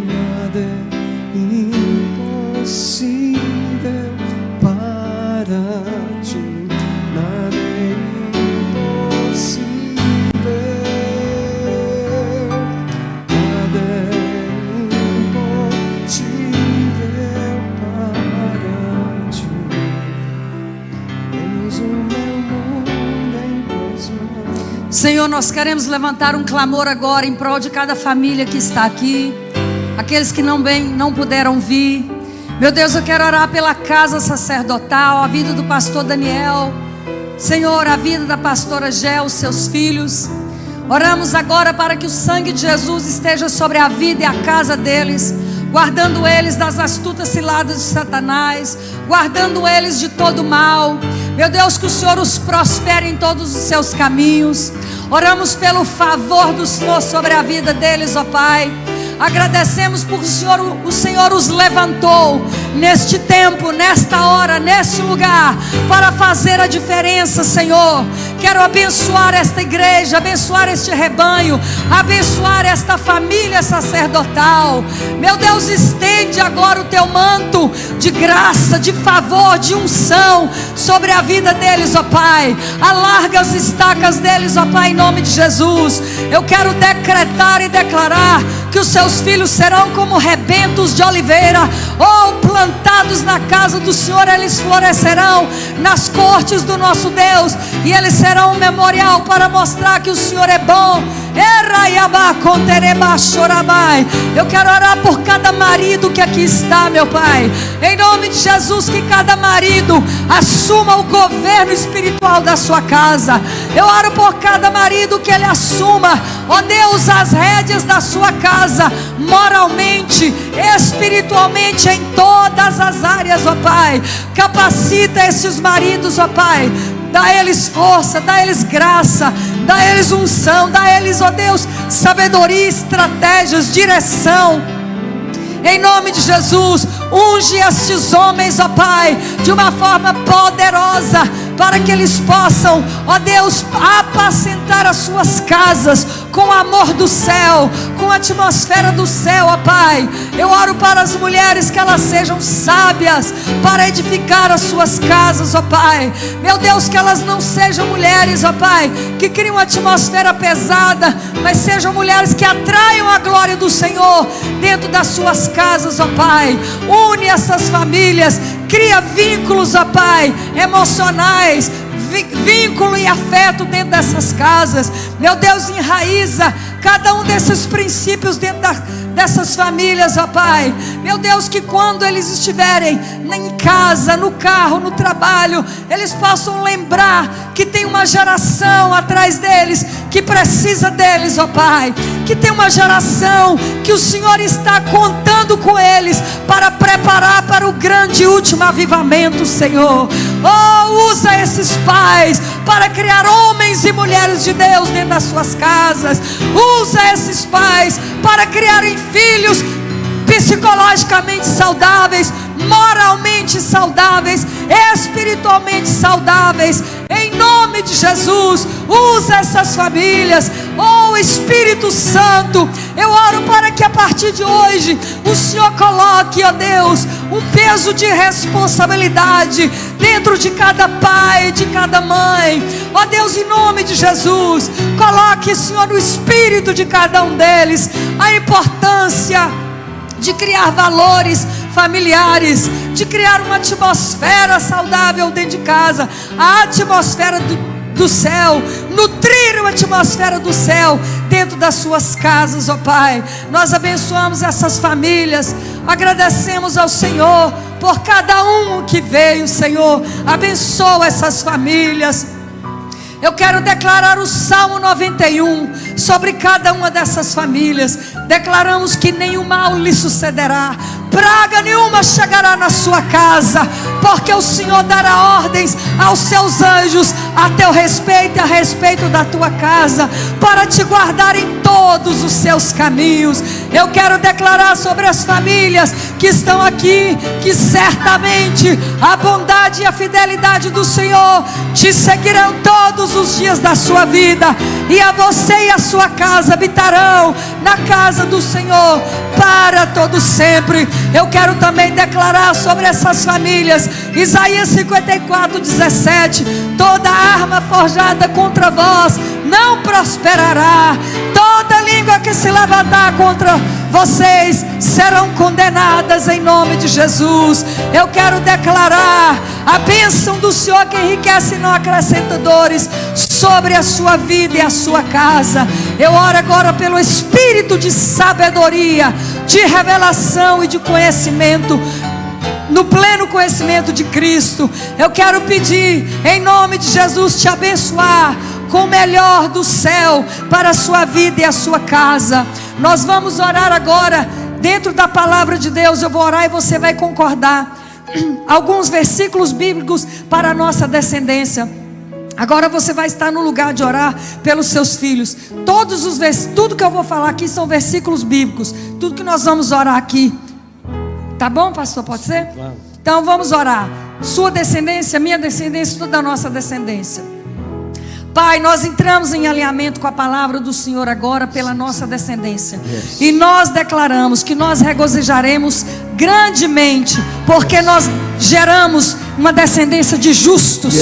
nada é impossível para Ti. Nada é impossível. Nada é impossível para Ti. Eis o meu mundo em Tuas mãos. Senhor, nós queremos levantar um clamor agora em prol de cada família que está aqui, aqueles que não puderam vir. Meu Deus, eu quero orar pela casa sacerdotal, a vida do pastor Daniel, Senhor, a vida da pastora Gel, seus filhos. Oramos agora para que o sangue de Jesus esteja sobre a vida e a casa deles, guardando eles das astutas ciladas de Satanás, guardando eles de todo mal. Meu Deus, que o Senhor os prospere em todos os seus caminhos. Oramos pelo favor do Senhor sobre a vida deles, ó Pai. Agradecemos porque o Senhor os levantou neste tempo, nesta hora, neste lugar, para fazer a diferença, Senhor. Quero abençoar esta igreja, abençoar este rebanho, abençoar esta família sacerdotal. Meu Deus, estende agora o teu manto de graça, de favor, de unção sobre a vida deles, ó Pai. Alarga as estacas deles, ó Pai, em nome de Jesus. Eu quero decretar e declarar que os seus filhos serão como rebentos de oliveira, ou plantados na casa do Senhor. Eles florescerão nas cortes do nosso Deus, e eles serão um memorial para mostrar que o Senhor é bom. Eu quero orar por cada marido que aqui está, meu Pai, em nome de Jesus, que cada marido assuma o governo espiritual da sua casa. Eu oro por cada marido, que ele assuma, ó Deus, as rédeas da sua casa, moralmente, espiritualmente, em todas as áreas, ó Pai. Capacita esses maridos, ó Pai. Dá eles força, dá eles graça, dá eles unção, dá eles, ó Deus, sabedoria, estratégias, direção. Em nome de Jesus, unge estes homens, ó Pai, de uma forma poderosa, para que eles possam, ó Deus, apacentar as suas casas com o amor do céu, com a atmosfera do céu, ó Pai. Eu oro para as mulheres, que elas sejam sábias para edificar as suas casas, ó Pai. Meu Deus, que elas não sejam mulheres, ó Pai, que criem uma atmosfera pesada, mas sejam mulheres que atraiam a glória do Senhor dentro das suas casas, ó Pai. Une essas famílias, cria vínculos, ó Pai, emocionais, vínculo e afeto dentro dessas casas. Meu Deus, enraiza cada um desses princípios dentro dessas famílias, ó Pai. Meu Deus, que quando eles estiverem em casa, no carro, no trabalho, eles possam lembrar que tem uma geração atrás deles que precisa deles, ó Pai. Que tem uma geração que o Senhor está contando com eles para preparar para o grande e último avivamento, Senhor. Oh, usa esses pais para criar homens e mulheres de Deus dentro das suas casas. Usa esses pais para criarem filhos psicologicamente saudáveis, moralmente saudáveis, espiritualmente saudáveis. Em nome de Jesus, usa essas famílias. Oh Espírito Santo, eu oro para que a partir de hoje o Senhor coloque, ó Deus, um peso de responsabilidade dentro de cada pai, de cada mãe. Ó Deus, em nome de Jesus, coloque, Senhor, no espírito de cada um deles a importância de criar valores familiares, de criar uma atmosfera saudável dentro de casa, a atmosfera do céu, nutrir uma atmosfera do céu dentro das suas casas, ó Pai. Nós abençoamos essas famílias, agradecemos ao Senhor por cada um que veio, Senhor. Abençoa essas famílias. Eu quero declarar o Salmo 91 sobre cada uma dessas famílias. Declaramos que nenhum mal lhe sucederá, praga nenhuma chegará na sua casa, porque o Senhor dará ordens aos seus anjos a teu respeito e a respeito da tua casa, para te guardar em todos os seus caminhos. Eu quero declarar sobre as famílias que estão aqui, que certamente a bondade e a fidelidade do Senhor te seguirão todos os dias da sua vida, e a você e a sua casa habitarão na casa do Senhor para todo sempre. Eu quero também declarar sobre essas famílias, Isaías 54:17: toda arma forjada contra vós não prosperará, toda língua que se levantar contra vocês serão condenadas em nome de Jesus. Eu quero declarar a bênção do Senhor que enriquece e não acrescenta dores sobre a sua vida e a sua casa. Eu oro agora pelo espírito de sabedoria, de revelação e de conhecimento, no pleno conhecimento de Cristo. Eu quero pedir em nome de Jesus te abençoar com o melhor do céu para a sua vida e a sua casa. Nós vamos orar agora dentro da palavra de Deus. Eu vou orar e você vai concordar. Alguns versículos bíblicos para a nossa descendência. Agora você vai estar no lugar de orar pelos seus filhos. Tudo que eu vou falar aqui são versículos bíblicos. Tudo que nós vamos orar aqui. Tá bom, pastor? Pode ser? Claro. Então vamos orar. Sua descendência, minha descendência, toda a nossa descendência. Pai, nós entramos em alinhamento com a palavra do Senhor agora pela nossa descendência. E nós declaramos que nós regozijaremos grandemente, porque nós geramos uma descendência de justos.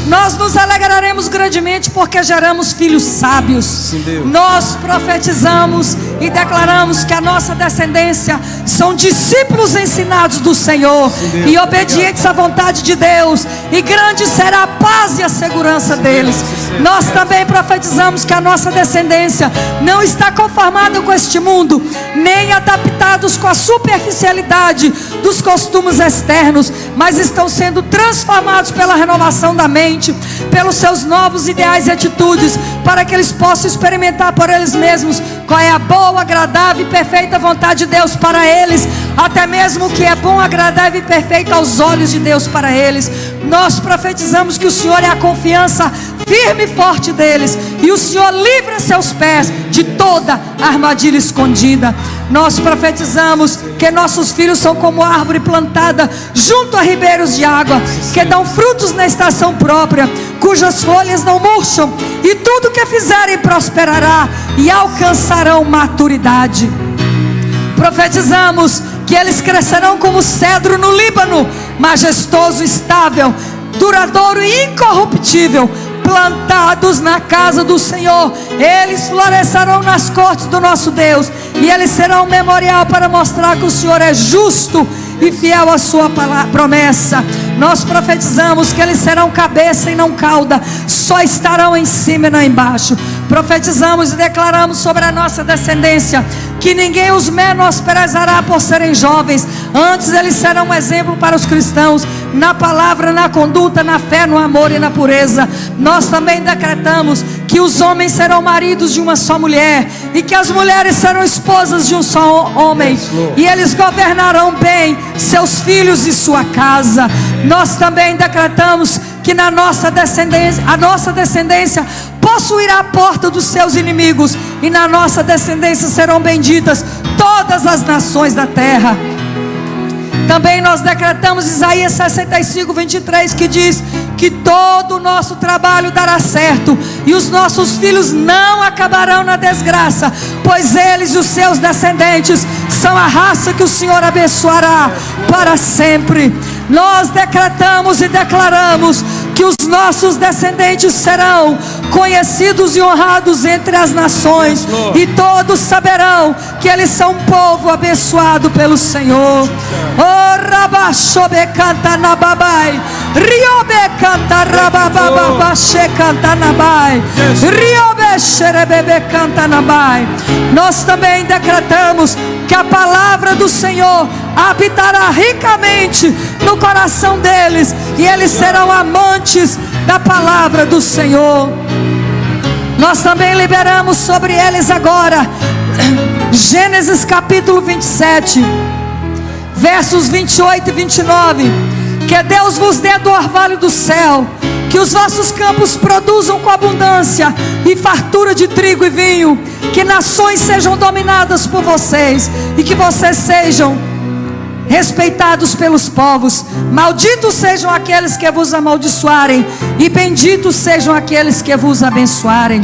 Nós nos alegraremos grandemente porque geramos filhos sábios. Sim, nós profetizamos e declaramos que a nossa descendência são discípulos ensinados do Senhor. Sim, e obedientes à vontade de Deus. E grande será a paz e a segurança deles. Nós também profetizamos que a nossa descendência não está conformada com este mundo, nem adaptados com a superficialidade dos costumes externos, mas estão sendo transformados pela renovação da mente, pelos seus novos ideais e atitudes, para que eles possam experimentar por eles mesmos qual é a boa, agradável e perfeita vontade de Deus para eles, até mesmo o que é bom, agradável e perfeito aos olhos de Deus para eles. Nós profetizamos que o Senhor é a confiança firme e forte deles, e o Senhor livra seus pés de toda armadilha escondida. Nós profetizamos que nossos filhos são como árvore plantada junto a ribeiros de água, que dão frutos na estação própria, cujas folhas não murcham, e tudo que fizerem prosperará e alcançarão maturidade. Profetizamos que eles crescerão como cedro no Líbano, majestoso, estável, duradouro e incorruptível, plantados na casa do Senhor. Eles florescerão nas cortes do nosso Deus, e eles serão um memorial para mostrar que o Senhor é justo e fiel à sua promessa. Nós profetizamos que eles serão cabeça e não cauda, só estarão em cima e não embaixo. Profetizamos e declaramos sobre a nossa descendência que ninguém os menosprezará por serem jovens. Antes eles serão um exemplo para os cristãos, na palavra, na conduta, na fé, no amor e na pureza. Nós também decretamos que os homens serão maridos de uma só mulher, e que as mulheres serão esposas de um só homem, e eles governarão bem seus filhos e sua casa. Nós também decretamos que na nossa descendência, a nossa descendência possuirá a porta dos seus inimigos, e na nossa descendência serão benditas todas as nações da terra. Também nós decretamos Isaías 65, 23, que diz que todo o nosso trabalho dará certo, e os nossos filhos não acabarão na desgraça, pois eles e os seus descendentes são a raça que o Senhor abençoará para sempre. Nós decretamos e declaramos que os nossos descendentes serão conhecidos e honrados entre as nações, e todos saberão que eles são um povo abençoado pelo Senhor. Oh, Rabaxobe canta na babai, Riobe canta rabababa che canta na bai, Riobe xerebebe canta na bai. Nós também decretamos que a palavra do Senhor habitará ricamente no coração deles, e eles serão amantes da palavra do Senhor. Nós também liberamos sobre eles agora Gênesis capítulo 27, versos 28 e 29. Que Deus vos dê do orvalho do céu, que os vossos campos produzam com abundância e fartura de trigo e vinho, que nações sejam dominadas por vocês, e que vocês sejam respeitados pelos povos. Malditos sejam aqueles que vos amaldiçoarem, e benditos sejam aqueles que vos abençoarem.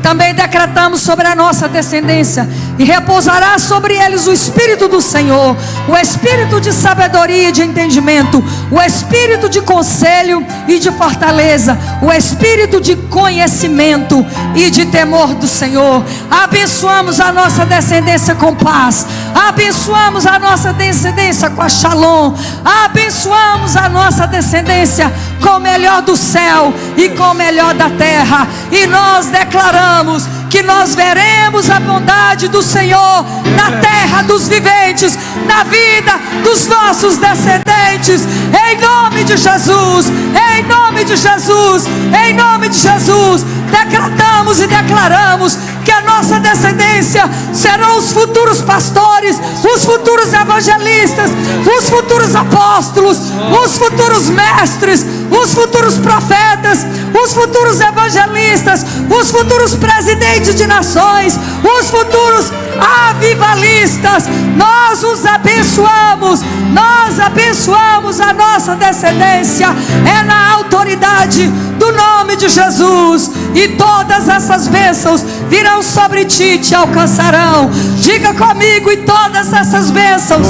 Também decretamos sobre a nossa descendência, e repousará sobre eles o Espírito do Senhor, o Espírito de sabedoria e de entendimento, o Espírito de conselho e de fortaleza, o Espírito de conhecimento e de temor do Senhor. Abençoamos a nossa descendência com paz, abençoamos a nossa descendência com a shalom, abençoamos a nossa descendência com o melhor do céu e com o melhor da terra. E nós declaramos que nós veremos a bondade do Senhor na terra dos viventes, na vida dos nossos descendentes, em nome de Jesus, em nome de Jesus, em nome de Jesus. Decretamos e declaramos que a nossa descendência serão os futuros pastores, os futuros evangelistas, os futuros apóstolos, os futuros mestres, os futuros profetas, os futuros evangelistas, os futuros presidentes de nações, os futuros avivalistas. Nós os abençoamos, nós abençoamos a nossa descendência, é na autoridade do nome de Jesus, e todas essas bênçãos virão sobre ti e te alcançarão. Diga comigo: e todas essas bênçãos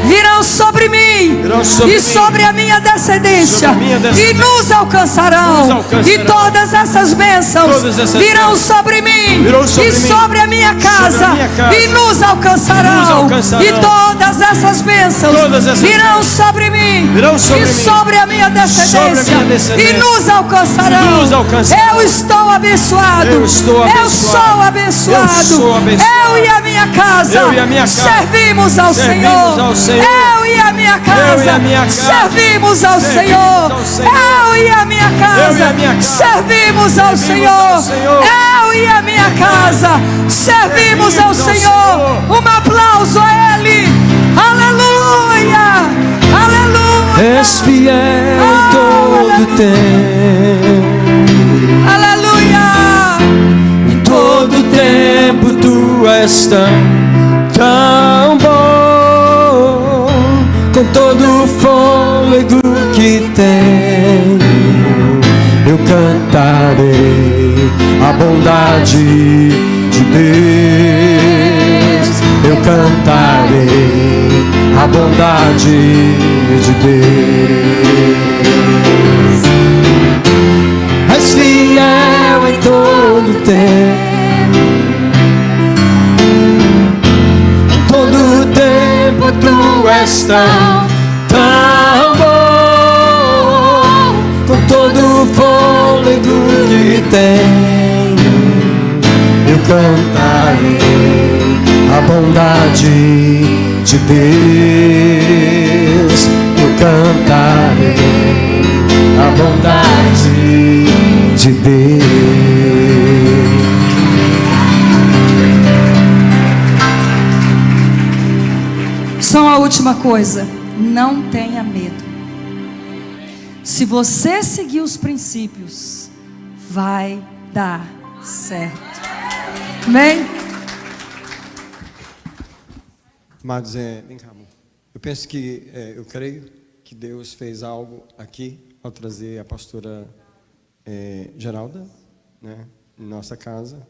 virão sobre mim e sobre a minha descendência, e nos alcançarão. E todas essas bênçãos virão sobre mim e sobre a minha casa, e nos alcançarão. E todas essas bênçãos virão sobre mim e sobre a minha descendência, e nos alcançarão. Eu estou abençoado, eu sou abençoado. Eu e a minha casa servimos ao Senhor. Eu e a minha casa servimos ao Senhor. Eu e a minha casa servimos ao Senhor. Eu e a minha casa servimos ao Senhor. Um aplauso a Ele. Aleluia, aleluia. És fiel em todo tempo. Aleluia. Em todo tempo tu és tão bom. Com todo o fôlego que tenho, eu cantarei a bondade de Deus. Eu cantarei a bondade de Deus. És fiel em todo tempo. Em todo tempo tu és tão bom. Com todo o fôlego que tenho, eu cantarei a bondade de Deus. Eu cantarei a bondade de Deus. Só a última coisa: não tenha medo. Se você seguir os princípios, vai dar certo. Amém? Amados, vem cá, amor. Eu penso que, eu creio que Deus fez algo aqui ao trazer a pastora Geralda, né, em nossa casa.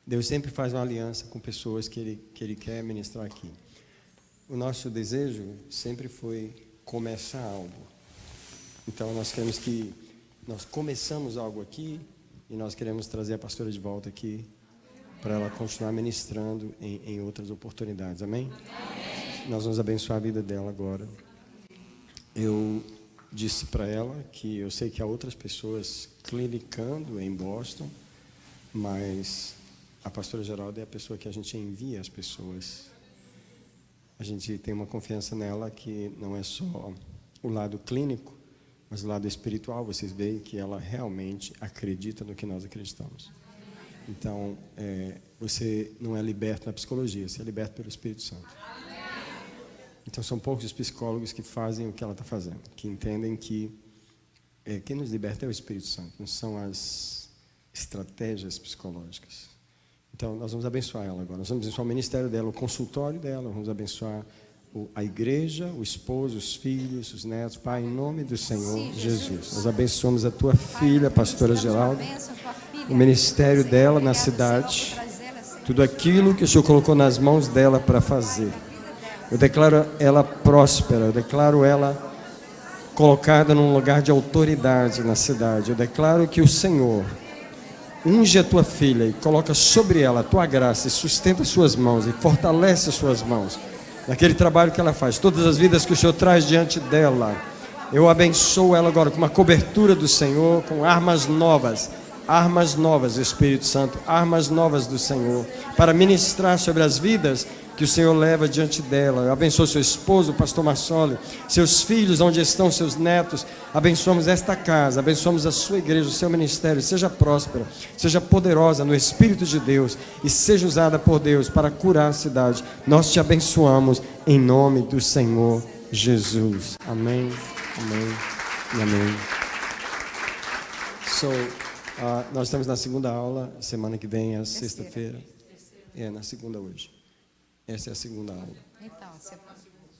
Deus sempre faz uma aliança com pessoas que Ele quer ministrar aqui. O nosso desejo sempre foi começar algo. Então nós queremos que nós começamos algo aqui e nós queremos trazer a pastora de volta aqui para ela continuar ministrando em outras oportunidades. Amém? Amém? Nós vamos abençoar a vida dela agora. Eu disse para ela que eu sei que há outras pessoas clinicando em Boston, mas a pastora Geralda é a pessoa que a gente envia as pessoas. A gente tem uma confiança nela que não é só o lado clínico, mas o lado espiritual. Vocês veem que ela realmente acredita no que nós acreditamos. Então, você não é liberto na psicologia, você é liberto pelo Espírito Santo. Então, são poucos os psicólogos que fazem o que ela está fazendo, que entendem que quem nos liberta é o Espírito Santo, não são as estratégias psicológicas. Então, nós vamos abençoar ela agora. Nós vamos abençoar o ministério dela, o consultório dela, vamos abençoar a igreja, o esposo, os filhos, os netos. Pai, em nome do Senhor Jesus, nós abençoamos a tua filha, pastora Geralda, o ministério dela na cidade, tudo aquilo que o Senhor colocou nas mãos dela para fazer. Eu declaro ela próspera, eu declaro ela colocada num lugar de autoridade na cidade. Eu declaro que o Senhor unge a tua filha e coloca sobre ela a tua graça e sustenta as suas mãos e fortalece as suas mãos naquele trabalho que ela faz, todas as vidas que o Senhor traz diante dela. Eu abençoo ela agora com uma cobertura do Senhor, com armas novas, armas novas, Espírito Santo, armas novas do Senhor, para ministrar sobre as vidas que o Senhor leva diante dela. Eu abençoo seu esposo, o pastor Marcelo, seus filhos, onde estão seus netos. Abençoamos esta casa, abençoamos a sua igreja, o seu ministério. Seja próspera, seja poderosa no Espírito de Deus e seja usada por Deus para curar a cidade. Nós te abençoamos em nome do Senhor Jesus. Amém, amém e amém. Nós estamos na segunda aula, semana que vem, é sexta-feira. Na segunda hoje. Essa é a segunda aula. Então,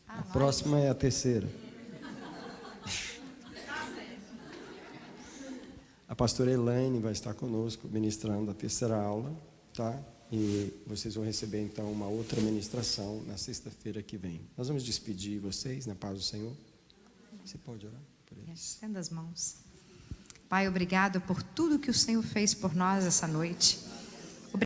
a próxima é a terceira. A pastora Elaine vai estar conosco ministrando a terceira aula, tá? E vocês vão receber então uma outra ministração na sexta-feira que vem. Nós vamos despedir vocês na paz do Senhor. Você pode orar por eles? Estenda as mãos. Pai, obrigado por tudo que o Senhor fez por nós essa noite.